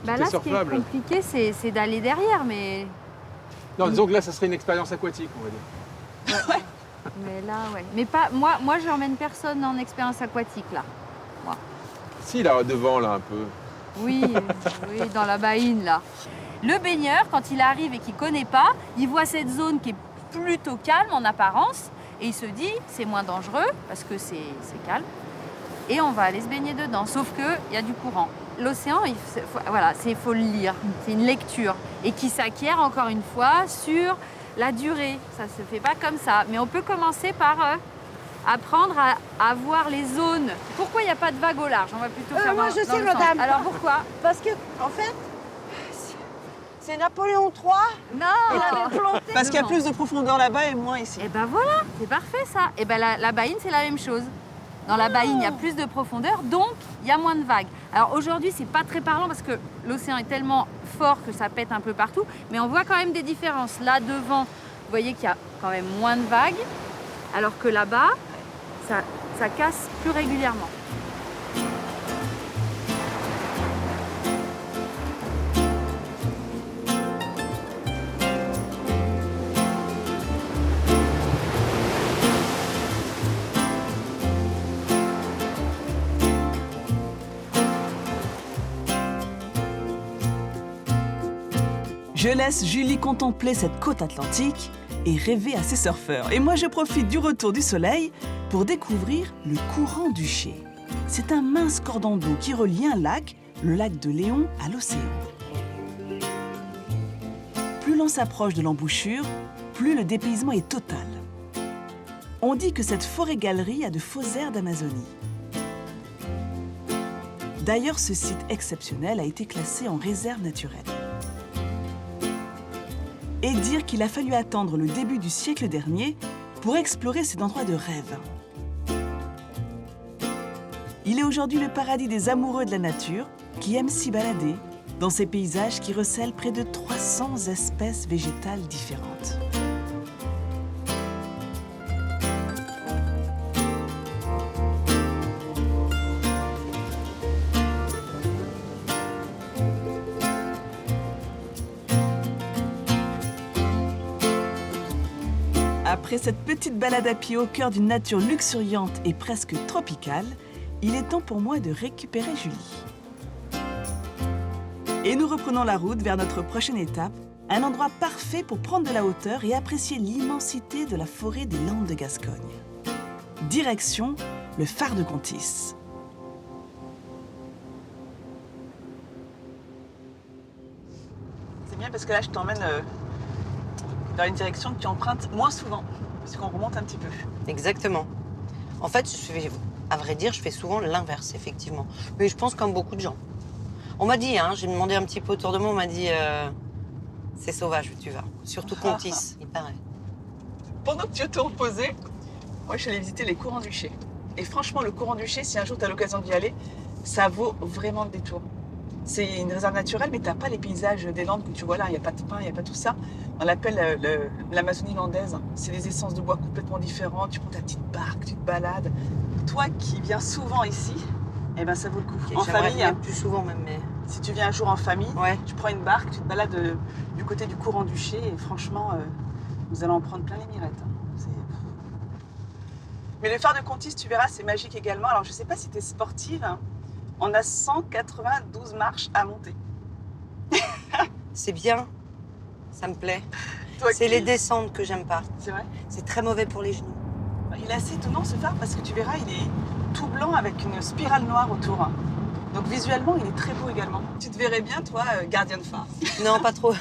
Bah Tout là, est ce qui est surfable. compliqué, c'est d'aller derrière, mais... Non, disons que là, ça serait une expérience aquatique, on va dire. Mais là, ouais. Mais pas... Moi, je n'emmène personne en expérience aquatique, là. Si, là, devant, là, un peu. Oui, oui, dans la baïne, là. Le baigneur, quand il arrive et qu'il ne connaît pas, il voit cette zone qui est plutôt calme en apparence et il se dit, c'est moins dangereux parce que c'est calme et on va aller se baigner dedans. Sauf qu'il y a du courant. L'océan, il faut le lire. C'est une lecture et qui s'acquiert encore une fois sur la durée. Ça ne se fait pas comme ça. Mais on peut commencer par apprendre à voir les zones. Pourquoi il n'y a pas de vagues au large? On va plutôt faire moi, dans je sais, le sens. madame. Alors pourquoi? Parce que, en fait, c'est Napoléon III. Non. Il avait planté. Parce qu'il y a Devant. plus de profondeur là-bas et moins ici. Et ben voilà, c'est parfait ça. Et ben la baïne, c'est la même chose. Dans la baïne, il y a plus de profondeur, donc il y a moins de vagues. Alors aujourd'hui, c'est pas très parlant parce que l'océan est tellement fort que ça pète un peu partout, mais on voit quand même des différences. Là devant, vous voyez qu'il y a quand même moins de vagues, alors que là-bas, ça casse plus régulièrement. Je laisse Julie contempler cette côte atlantique et rêver à ses surfeurs. Et moi, je profite du retour du soleil pour découvrir le courant du Ché. C'est un mince cordon d'eau qui relie un lac, le lac de Léon, à l'océan. Plus l'on s'approche de l'embouchure, plus le dépaysement est total. On dit que cette forêt-galerie a de faux airs d'Amazonie. D'ailleurs, ce site exceptionnel a été classé en réserve naturelle. Et dire qu'il a fallu attendre le début du siècle dernier pour explorer cet endroit de rêve. Il est aujourd'hui le paradis des amoureux de la nature qui aiment s'y balader dans ces paysages qui recèlent près de 300 espèces végétales différentes. Après cette petite balade à pied au cœur d'une nature luxuriante et presque tropicale, il est temps pour moi de récupérer Julie. Et nous reprenons la route vers notre prochaine étape, un endroit parfait pour prendre de la hauteur et apprécier l'immensité de la forêt des Landes de Gascogne. Direction le phare de Contis. C'est bien parce que là, je t'emmène dans une direction que tu empruntes moins souvent, parce qu'on remonte un petit peu. Exactement. En fait, à vrai dire, je fais souvent l'inverse, effectivement. Mais je pense comme beaucoup de gens. On m'a dit, j'ai demandé un petit peu autour de moi, on m'a dit c'est sauvage où tu vas. Surtout Contis, il paraît. Pendant que tu te reposais, moi, je suis allée visiter les courants du Ché. Et franchement, le courant du Ché, si un jour tu as l'occasion d'y aller, ça vaut vraiment le détour. C'est une réserve naturelle, mais tu n'as pas les paysages des Landes que tu vois là. Il n'y a pas de pin, il n'y a pas tout ça. On l'appelle l'Amazonie landaise. C'est des essences de bois complètement différentes. Tu prends ta petite barque, tu te balades. Toi qui viens souvent ici, eh ben, ça vaut le coup. En famille, plus souvent même, mais... Si tu viens un jour en famille, ouais. Tu prends une barque, tu te balades du côté du courant du Ché. Et franchement, vous allez en prendre plein les mirettes. Mais le phare de Contis, tu verras, c'est magique également. Alors, je ne sais pas si tu es sportive. On a 192 marches à monter. C'est bien, ça me plaît. Toi C'est qui... les descentes que j'aime pas. C'est vrai? C'est très mauvais pour les genoux. Il est assez étonnant ce phare parce que tu verras, il est tout blanc avec une spirale noire autour. Donc visuellement, il est très beau également. Tu te verrais bien, toi, gardien de phare. Non, pas trop.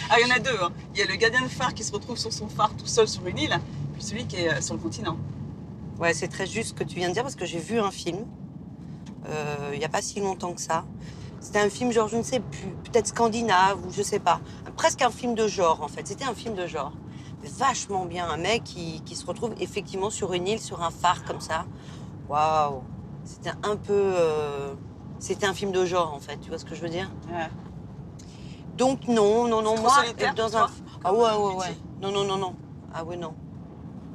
Ah, il y en a deux. Il y a le gardien de phare qui se retrouve sur son phare tout seul sur une île, puis celui qui est sur le continent. Ouais, c'est très juste ce que tu viens de dire parce que j'ai vu un film. Il n'y a pas si longtemps que ça. C'était un film genre, je ne sais plus, peut-être scandinave ou je sais pas. Presque un film de genre en fait, c'était un film de genre. Mais vachement bien, un mec qui se retrouve effectivement sur une île, sur un phare comme ça. Waouh. C'était un peu... C'était un film de genre en fait, tu vois ce que je veux dire? Ouais. Donc non, moi... Solitaire, dans toi, un... Ah ouais. Non. Ah ouais, non.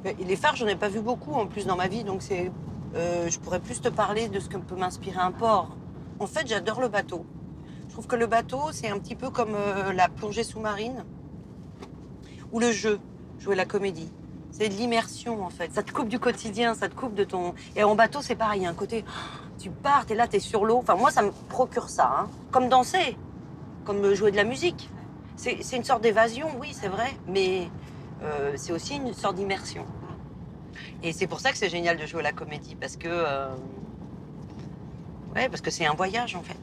Mais les phares, j'en ai pas vu beaucoup en plus dans ma vie, donc c'est... je pourrais plus te parler de ce que peut m'inspirer un port. En fait, j'adore le bateau. Je trouve que le bateau, c'est un petit peu comme la plongée sous-marine ou le jeu, jouer la comédie. C'est de l'immersion, en fait. Ça te coupe du quotidien, ça te coupe de ton... Et en bateau, c'est pareil, il y a un côté... Tu pars, t'es là, t'es sur l'eau. Enfin, moi, ça me procure ça. Comme danser, comme jouer de la musique. C'est une sorte d'évasion, oui, c'est vrai, mais c'est aussi une sorte d'immersion. Et c'est pour ça que c'est génial de jouer à la comédie, parce que c'est un voyage en fait.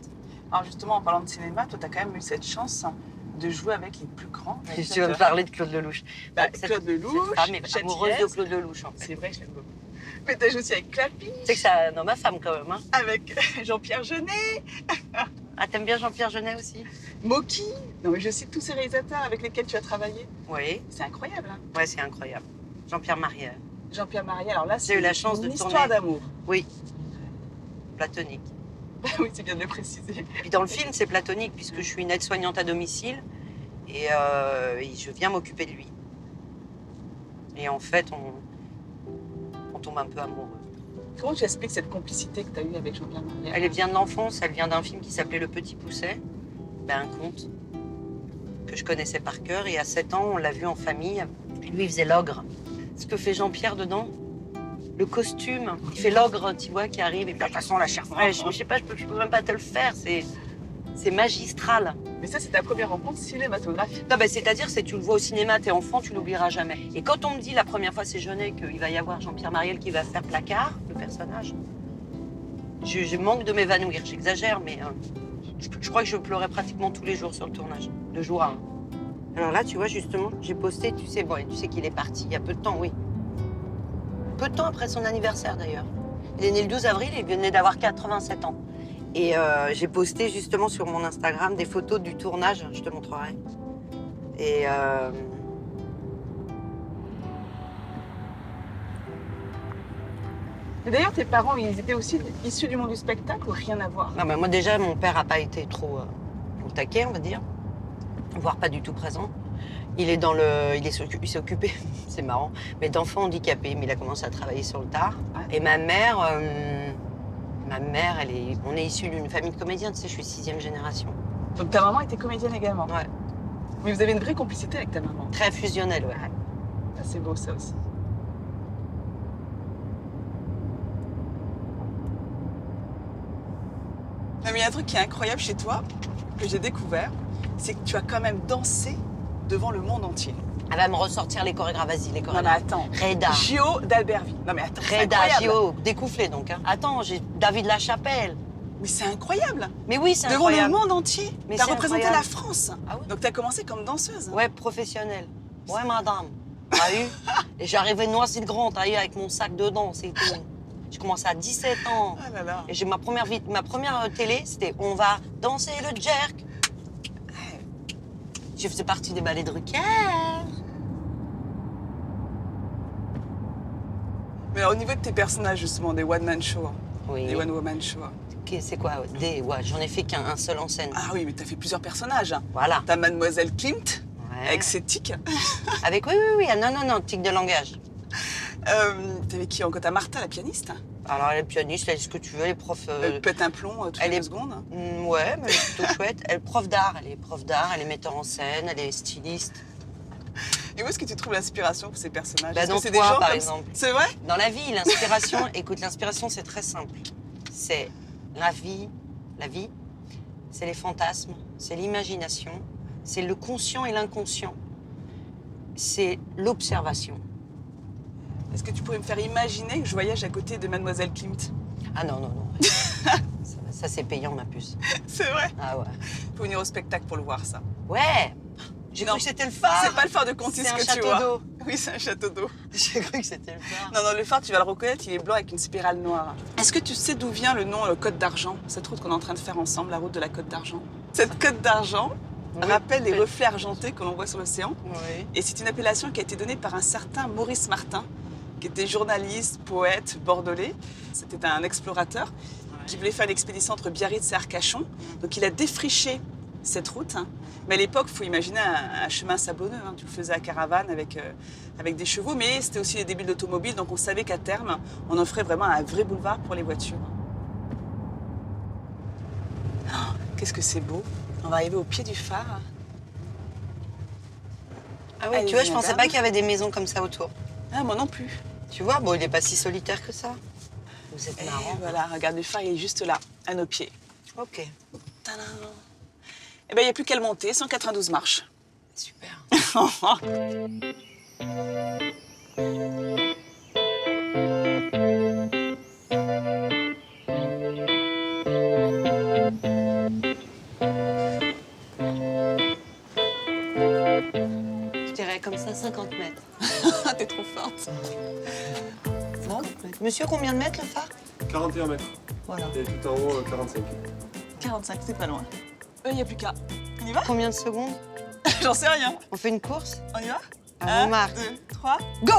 Alors justement, en parlant de cinéma, toi, tu as quand même eu cette chance de jouer avec les plus grands. Tu vas me parler de Claude Lelouch. Claude Lelouch, cette femme est amoureuse de Claude Lelouch en fait. C'est vrai, je l'aime beaucoup. Mais tu as joué aussi avec Clapi. Tu sais que ça dans ma femme quand même. Hein. Avec Jean-Pierre Jeunet. Ah, t'aimes bien Jean-Pierre Jeunet aussi? Moki. Non, mais je cite tous ces réalisateurs avec lesquels tu as travaillé. Oui. C'est incroyable. Hein. Ouais, c'est incroyable. Jean-Pierre Marielle. Jean-Pierre Marielle, alors là, J'ai eu la chance de une tourner. histoire d'amour. Oui. Platonique. Oui, c'est bien de le préciser. Puis dans le film, c'est platonique puisque je suis une aide-soignante à domicile et je viens m'occuper de lui. Et en fait, on tombe un peu amoureux. Comment tu expliques cette complicité que tu as eue avec Jean-Pierre Marielle? Elle vient de l'enfance, elle vient d'un film qui s'appelait Le Petit Pousset, un conte que je connaissais par cœur. Et à 7 ans, on l'a vu en famille. Lui, il faisait l'ogre. Ce que fait Jean-Pierre dedans, le costume, il fait l'ogre, tu vois, qui arrive. Et puis de toute façon, la chair fraîche, je sais pas, je peux même pas te le faire. C'est magistral. Mais ça, c'est ta première rencontre cinématographique. Non, c'est-à-dire, tu le vois au cinéma, t'es enfant, tu l'oublieras jamais. Et quand on me dit la première fois, c'est Jeunet, qu'il va y avoir Jean-Pierre Marielle qui va faire Placard, le personnage, je manque de m'évanouir. J'exagère, mais je crois que je pleurais pratiquement tous les jours sur le tournage, de jour à un. Alors là, tu vois, justement, j'ai posté, tu sais qu'il est parti il y a peu de temps, oui. peu de temps après son anniversaire d'ailleurs. Il est né le 12 avril et il venait d'avoir 87 ans. Et j'ai posté justement sur mon Instagram des photos du tournage, je te montrerai. Et Et d'ailleurs, tes parents, ils étaient aussi issus du monde du spectacle ou rien à voir? non, bah, moi déjà, mon père n'a pas été trop au taquet, on va dire, voire pas du tout présent. Il est dans le, il s'est occupé, c'est marrant, mais d'enfants handicapés. Mais il a commencé à travailler sur le tard. Et ma mère, on est issus d'une famille de comédiens. Tu sais, je suis 6e génération. Donc ta maman était comédienne également? Ouais. Mais vous avez une vraie complicité avec ta maman. Très fusionnel, ouais. Ah, c'est beau ça aussi. Non, mais il y a un truc qui est incroyable chez toi, que j'ai découvert, c'est que tu as quand même dansé devant le monde entier. Elle va me ressortir les chorégraphes, vas-y, les Non mais chorégraphes. attends, Reda. Gio d'Albertville. Non mais attends, c'est Reda, incroyable. Gio, découflé donc. Hein. Attends, j'ai David Lachapelle. Mais c'est incroyable. Mais oui, c'est Devant incroyable. le monde entier. Mais T'as c'est représenté incroyable. la France. Ah ouais? Donc t'as commencé comme danseuse. Ouais, professionnel. Ouais, madame. T'as eu? Et j'arrivais de Noisy-le-Grand, t'as eu, avec mon sac de danse et tout. J'ai commencé à 17 ans. Ah là là. Et j'ai ma première télé, c'était On va danser le jerk. Je faisais partie des ballets de Drucker. Mais alors, au niveau de tes personnages justement, des one-man show, Oui. des one-woman show. C'est quoi? Ouais, j'en ai fait qu'un seul en scène. Ah oui, mais t'as fait plusieurs personnages. Voilà. T'as Mademoiselle Klimt, Ouais. avec ses tics. Avec, oui. Ah, non, tic de langage. T'avais qui encore? T'as Martha, la pianiste. Alors, elle est pianiste, elle est ce que tu veux, les profs. Elle pète un plomb toutes elle les est- 2 secondes. Ouais, mais elle est plutôt chouette. Elle est prof d'art, elle est metteur en scène, elle est styliste. Et où est-ce que tu trouves l'inspiration pour ces personnages? Bah, Est-ce que dans c'est toi, des gens par comme exemple. C'est vrai? Dans la vie, l'inspiration, écoute, l'inspiration, c'est très simple. C'est la vie, c'est les fantasmes, c'est l'imagination, c'est le conscient et l'inconscient, c'est l'observation. Est-ce que tu pourrais me faire imaginer que je voyage à côté de Mademoiselle Klimt? Ah non. ça c'est payant, ma puce. C'est vrai? Ah ouais. Faut venir au spectacle pour le voir, ça. Ouais. J'ai Non, cru que c'était le phare. C'est pas le phare de Contis C'est un que tu château vois. d'eau. Oui, c'est un château d'eau. J'ai cru que c'était le phare. Non, le phare, tu vas le reconnaître, il est blanc avec une spirale noire. Est-ce que tu sais d'où vient le nom Côte d'Argent? Cette route qu'on est en train de faire ensemble, la route de la Côte d'Argent. Cette Côte d'Argent Oui. rappelle les reflets argentés que l'on voit sur l'océan. Oui. Et c'est une appellation qui a été donnée par un certain Maurice Martin, qui était journaliste, poète, bordelais. C'était un explorateur qui voulait faire l'expédition entre Biarritz et Arcachon. Donc il a défriché cette route. Mais à l'époque, il faut imaginer un chemin sablonneux. Tu le faisais à caravane avec des chevaux, mais c'était aussi les débuts de l'automobile. Donc on savait qu'à terme, on en ferait vraiment un vrai boulevard pour les voitures. Oh, qu'est-ce que c'est beau. On va arriver au pied du phare. Ah oui, Allez, tu vois, je madame. pensais pas qu'il y avait des maisons comme ça autour. Ah, moi non plus. Tu vois, bon, il est pas si solitaire que ça. Vous êtes Et marrant. voilà, regarde, le phare, il est juste là, à nos pieds. Ok, Tadam. Eh bien, il n'y a plus qu'à le monter, 192 marches. super. Je dirais comme ça 50 mètres. T'es trop forte. Bon, Monsieur, combien de mètres le phare? 41 mètres. Voilà. Et tout en haut, 45. 45, c'est pas loin. Il n'y a plus qu'à. On y va? Combien de secondes? J'en sais rien. On fait une course? On y va? Ah, on marque. 2, 3. Go!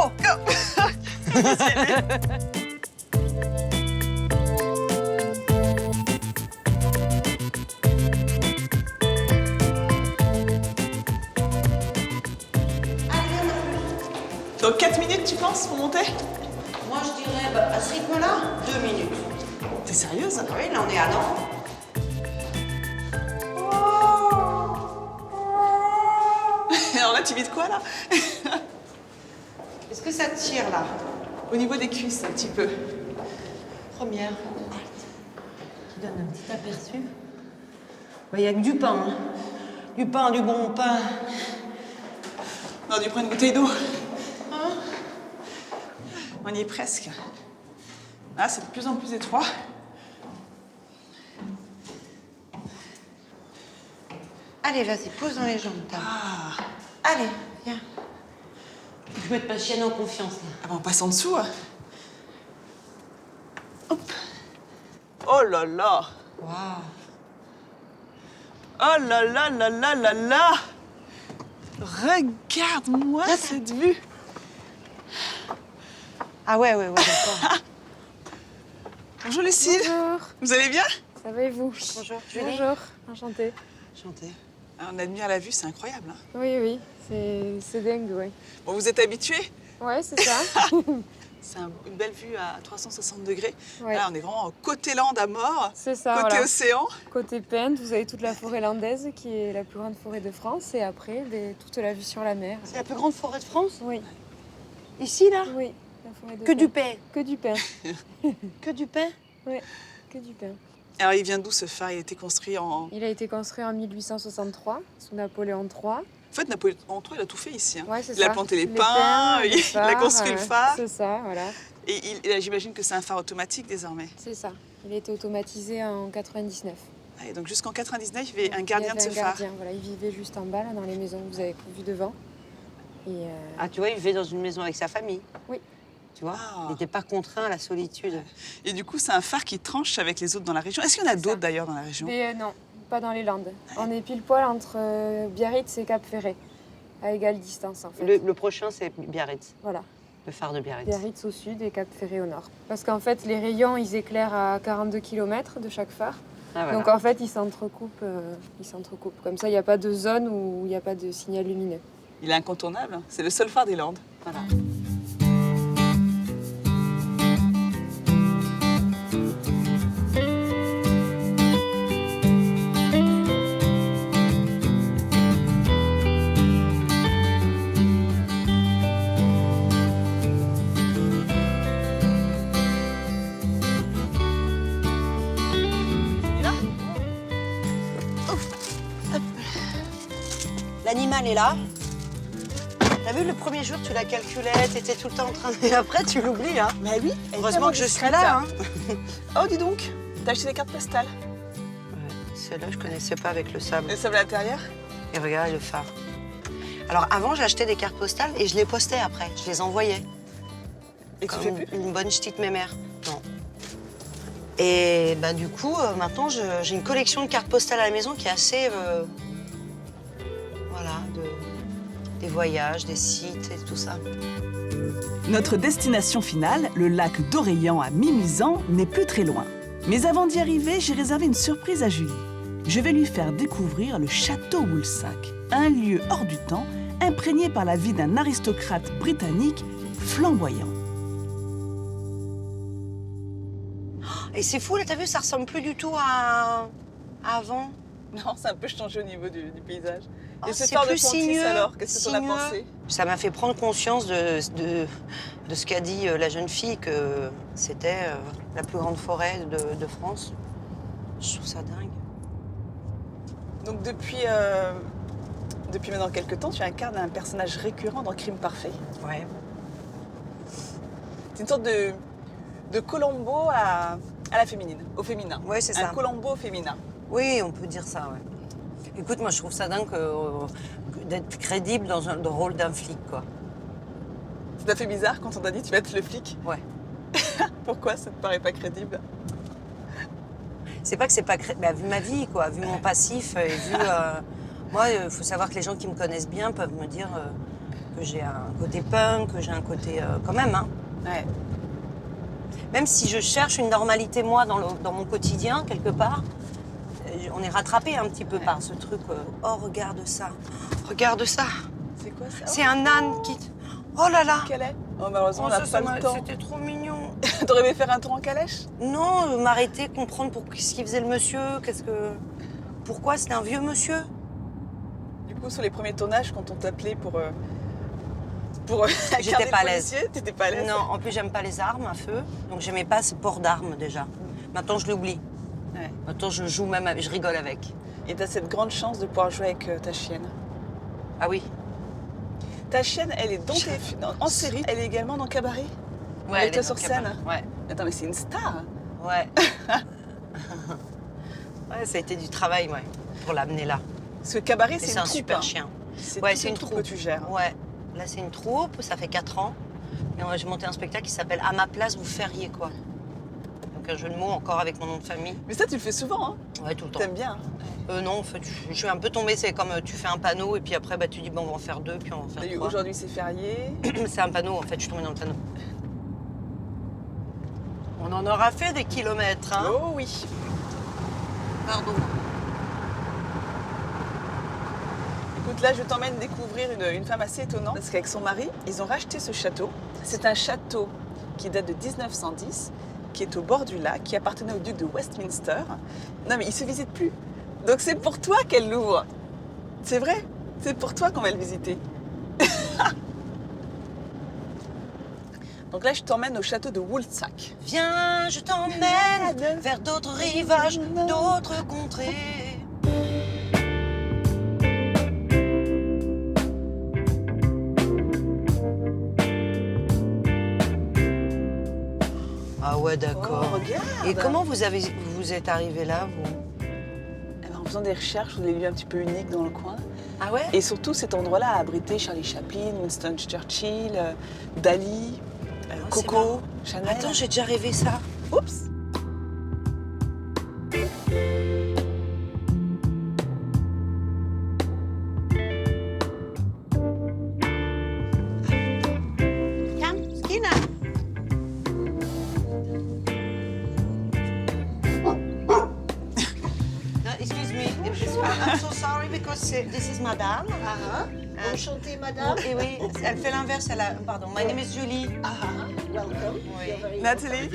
Donc 4 minutes, tu penses, pour monter? Moi, je dirais, à ce rythme-là, 2 minutes. T'es sérieuse? Oui, là, on est à Nantes. Alors là, tu vis de quoi, là? Est-ce que ça tire, là? Au niveau des cuisses, un petit peu. Première halte, qui donne un petit aperçu. Il y a que du pain, hein. Du pain, du bon pain. On a dû prendre une bouteille d'eau. On y est presque. Ah, c'est de plus en plus étroit. Allez, vas-y, pose dans les jambes, t'as. Allez, viens. Je vais te pas chienne en confiance, là. Ah ben, on passe en dessous. Oh là là. Waouh. Oh là là là là là là. Regarde-moi cette vue. Ah ouais, d'accord. Bonjour Lucille. Bonjour, Vous allez bien? ça va et vous? Bonjour, Julie. Bonjour, enchantée. Enchantée. On admire la vue, c'est incroyable. Hein. Oui, oui, c'est dingue, ouais. Bon, vous êtes habitués? Ouais, c'est ça. C'est une belle vue à 360 degrés. Ouais. Là, on est vraiment côté lande à mort, C'est ça, côté voilà. océan. Côté Pente, vous avez toute la forêt landaise qui est la plus grande forêt de France et après, toute la vue sur la mer. C'est la plus grande forêt de France? Oui, Ici, là? oui, la forêt de Que du Pente. pain. Que du pain, Que du pain? que du pain. Alors, il vient d'où ce phare? Il a été construit en... Il a été construit en 1863 sous Napoléon III. En fait, Napoléon III, il a tout fait ici. Hein. Ouais, c'est Il a ça. planté les pins, les il a phares, construit le phare. C'est ça, voilà. Et j'imagine que c'est un phare automatique désormais. C'est ça. Il a été automatisé en 99. Et donc jusqu'en 99, il y avait un gardien Il de y ce avait un phare. gardien, voilà, il vivait juste en bas, là, dans les maisons que vous avez vues devant. Et Ah, tu vois, il vivait dans une maison avec sa famille. Oui. Tu vois, Ah. il n'était pas contraint à la solitude. Et du coup, c'est un phare qui tranche avec les autres dans la région. Est-ce qu'il y en a C'est d'autres ça. d'ailleurs dans la région? Mais non, pas dans les Landes. On est pile poil entre Biarritz et Cap-Ferret, à égale distance en fait. Le prochain, c'est Biarritz, Voilà, le phare de Biarritz. Biarritz au sud et Cap-Ferret au nord. Parce qu'en fait, les rayons, ils éclairent à 42 km de chaque phare. Ah, voilà. Donc en fait, ils s'entrecoupent. Comme ça, il n'y a pas de zone où il n'y a pas de signal lumineux. Il est incontournable. C'est le seul phare des Landes. Voilà. L'animal est là. T'as vu, le premier jour, tu la calculais, t'étais tout le temps en train de... Et après, tu l'oublies, hein. Mais oui. Heureusement que je suis là, hein. Oh, dis donc. T'as acheté des cartes postales. Ouais, celle-là, je connaissais pas avec le sable. Le sable à l'intérieur. Et regarde le phare. Alors, avant, j'achetais des cartes postales et je les postais après. Je les envoyais. Et tu Comme fais plus? une bonne petite mémère. Non. Et ben, du coup, maintenant, j'ai une collection de cartes postales à la maison qui est assez... voilà, des voyages, des sites et tout ça. Notre destination finale, le lac d'Oreillan à Mimizan, n'est plus très loin. Mais avant d'y arriver, j'ai réservé une surprise à Julie. Je vais lui faire découvrir le château Woolsack, un lieu hors du temps, imprégné par la vie d'un aristocrate britannique flamboyant. Et c'est fou, là, t'as vu, ça ressemble plus du tout à avant. Non, c'est un peu changé au niveau du paysage. Oh, Et ce c'est phare de plus Pontis, sinueux, alors, qu'est-ce que t'en as sinueux. pensé? Ça m'a fait prendre conscience de ce qu'a dit la jeune fille, que c'était la plus grande forêt de France. Je trouve ça dingue. Donc depuis maintenant quelques temps, tu incarnes un personnage récurrent dans Crime Parfait. Ouais. C'est une sorte de Colombo à la féminine, au féminin. Ouais, c'est Un ça. Colombo au féminin. Oui, on peut dire ça, ouais. Écoute, moi, je trouve ça dingue d'être crédible dans le rôle d'un flic, quoi. Ça t'a fait bizarre quand on t'a dit tu vas être le flic? Ouais. Pourquoi ça te paraît pas crédible? C'est pas que c'est pas crédible, bah, vu ma vie, quoi, vu mon passif et vu... moi, il faut savoir que les gens qui me connaissent bien peuvent me dire que j'ai un côté punk, que j'ai un côté... quand même, hein. Ouais. Même si je cherche une normalité, moi, dans mon quotidien, quelque part, on est rattrapé un petit peu par ce truc. Oh, regarde ça. Regarde ça. C'est quoi ça? C'est un âne qui... Oh là là. Quel est? Oh, malheureusement, Oh, on n'a ça pas m'a- le temps. C'était trop mignon. T'aurais aimé faire un tour en calèche? Non, m'arrêter, comprendre ce qu'il faisait le monsieur, pourquoi c'était un vieux monsieur. Du coup, sur les premiers tournages, quand on t'appelait pour J'étais incarner pas à le l'aise. policier, t'étais pas à l'aise? Non, en plus, j'aime pas les armes à feu, donc j'aimais pas ce port d'armes déjà. Maintenant, je l'oublie. Ouais. Maintenant, je joue même, je rigole avec. Et t'as cette grande chance de pouvoir jouer avec ta chienne. Ah oui. Ta chienne, elle est dans en série, elle est également dans Cabaret? Ouais, Avec elle toi est sur dans scène? Cabaret. Ouais. Attends, mais c'est une star. Ouais. Ouais, ça a été du travail, ouais, pour l'amener là. Parce que Cabaret, Mais c'est c'est une un troupe. super hein. chien. C'est Ouais, toute c'est une troupe troupe. que tu gères. Ouais. Là, c'est une troupe, ça fait 4 ans. Et j'ai monté un spectacle qui s'appelle À ma place, vous feriez quoi. Donc aucun jeu de mots, encore avec mon nom de famille. Mais ça, tu le fais souvent, hein? Ouais, tout le temps. T'aimes bien, hein? Non, en fait, je suis un peu tombée, c'est comme tu fais un panneau et puis après, tu dis, bon, on va en faire 2, puis on va en faire Et 3. aujourd'hui, c'est férié. C'est un panneau, en fait, je suis tombée dans le panneau. On en aura fait des kilomètres, hein? Oh oui. Pardon. Écoute, là, je t'emmène découvrir une femme assez étonnante. Parce qu'avec son mari, ils ont racheté ce château. C'est un château qui date de 1910, qui est au bord du lac, qui appartenait au duc de Westminster. Non, mais il se visite plus. Donc c'est pour toi qu'elle l'ouvre. C'est vrai, c'est pour toi qu'on va le visiter. Donc là, je t'emmène au château de Woolsack. Viens, je t'emmène vers d'autres rivages, d'autres contrées. Ah ouais, d'accord. Oh, regarde. Et comment vous êtes arrivé là, vous? Eh ben, en faisant des recherches, on a lieux un petit peu uniques dans le coin. Ah ouais? Et surtout, cet endroit-là a abrité Charlie Chaplin, Winston Churchill, Dali, c'est Coco, marrant. Chanel. Attends, j'ai déjà rêvé ça. Oups. Come, Skinner. No, excuse me. I'm so sorry because this is Madame. Enchantée, madame. Et oui, elle fait l'inverse. Pardon. My name is Julie. Welcome. Oui. You're very Nathalie,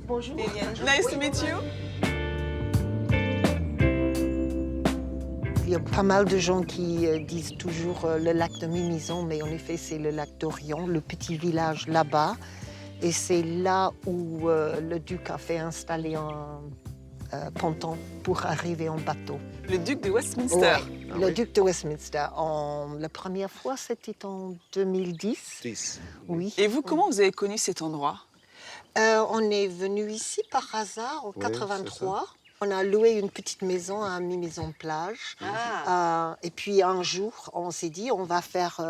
Bonjour. Viviane. nice to meet you. Il y a pas mal de gens qui disent toujours le lac de Mimizan, mais en effet, c'est le lac d'Orion, le petit village là-bas. Et c'est là où le duc a fait installer un ponton pour arriver en bateau. Le duc de Westminster. Ouais, le duc de Westminster. La première fois, c'était en 2010. Oui. Et vous, comment vous avez connu cet endroit? On est venu ici par hasard en 83. On a loué une petite maison à Mimizan-Plage. Et puis un jour, on s'est dit, on va faire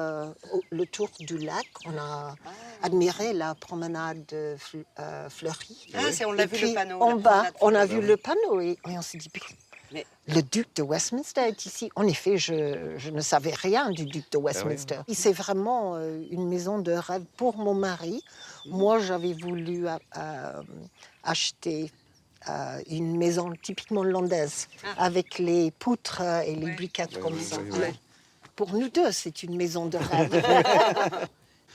le tour du lac. On a admiré la promenade fleurie. On l'a Et vu puis, le panneau. en la bas, promenade on a fleurie. vu le panneau et on s'est dit, Mais- le duc de Westminster est ici. En effet, je ne savais rien du duc de Westminster. C'est vraiment une maison de rêve pour mon mari. Moi, j'avais voulu acheter une maison typiquement hollandaise, avec les poutres et les briquettes comme ça. Alors, pour nous deux, c'est une maison de rêve.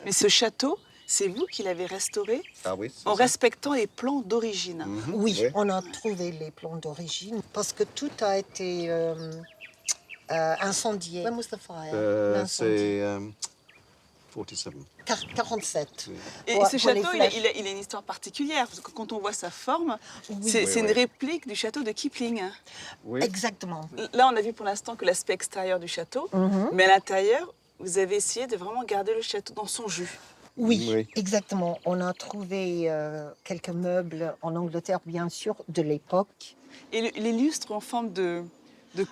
Mais ce château, c'est vous qui l'avez restauré Ah oui, c'est en ça. respectant les plans d'origine. Oui, on a trouvé les plans d'origine parce que tout a été incendié. When was the fire? L'incendie. C'est 47. 47. Et Ouais, ce pour les château, flèches. il a une histoire particulière, parce que quand on voit sa forme, Oui. c'est une oui. réplique du château de Kipling. Oui. Exactement. Là, on a vu pour l'instant que l'aspect extérieur du château, mais à l'intérieur, vous avez essayé de vraiment garder le château dans son jus. Oui, Oui. exactement. On a trouvé quelques meubles en Angleterre, bien sûr, de l'époque. Et les lustres en forme de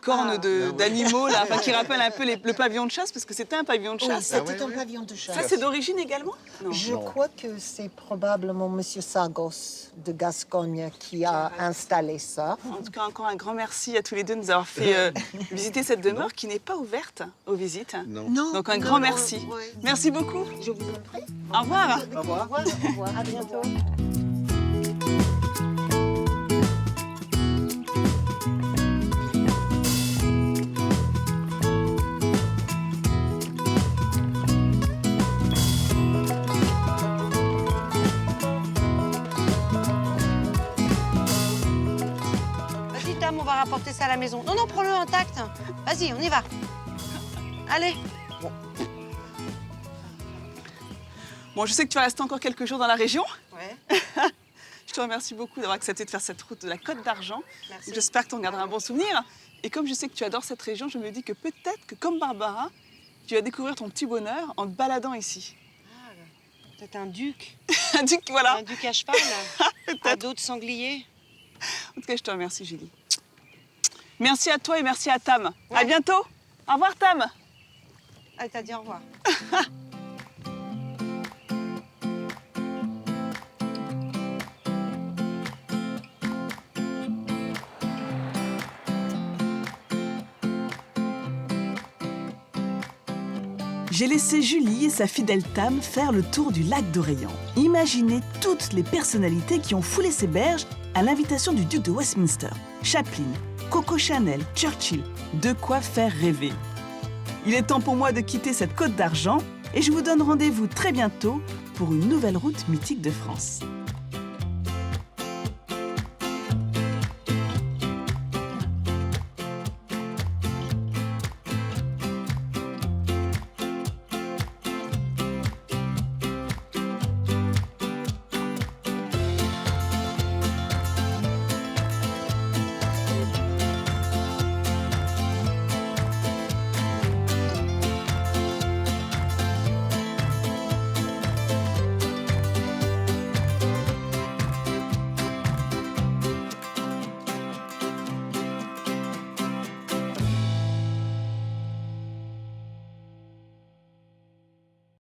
cornes d'animaux, là, enfin, qui rappellent un peu le pavillon de chasse, parce que c'était un pavillon de Oui, chasse. c'était un pavillon de chasse. Ça, c'est d'origine également? Non. Je crois que c'est probablement Monsieur Sagos de Gascogne qui a installé ça. En tout cas, encore un grand merci à tous les deux de nous avoir fait visiter cette demeure qui n'est pas ouverte aux visites. Non. Non, Donc un non, grand non, merci. ouais. Merci beaucoup. Je vous en prie. Au revoir. Au revoir. Au revoir. À bientôt. Vas-y, Tam, on va rapporter ça à la maison. Non, prends-le intact. Vas-y, on y va. Allez. Bon, je sais que tu vas rester encore quelques jours dans la région. Ouais, Je te remercie beaucoup d'avoir accepté de faire cette route de la Côte d'Argent. merci. J'espère que tu en garderas un bon souvenir. Et comme je sais que tu adores cette région, je me dis que peut-être que, comme Barbara, tu vas découvrir ton petit bonheur en te baladant ici. Peut-être un duc. Un duc, voilà. Un duc à cheval. À dos de sanglier. En tout cas, je te remercie, Julie. Merci à toi et merci à Tam. Ouais. À bientôt. Au revoir, Tam. Ah, t'as dit au revoir. J'ai laissé Julie et sa fidèle Tam faire le tour du lac d'Orléans. Imaginez toutes les personnalités qui ont foulé ces berges à l'invitation du duc de Westminster. Chaplin, Coco Chanel, Churchill, de quoi faire rêver. Il est temps pour moi de quitter cette Côte d'Argent et je vous donne rendez-vous très bientôt pour une nouvelle route mythique de France.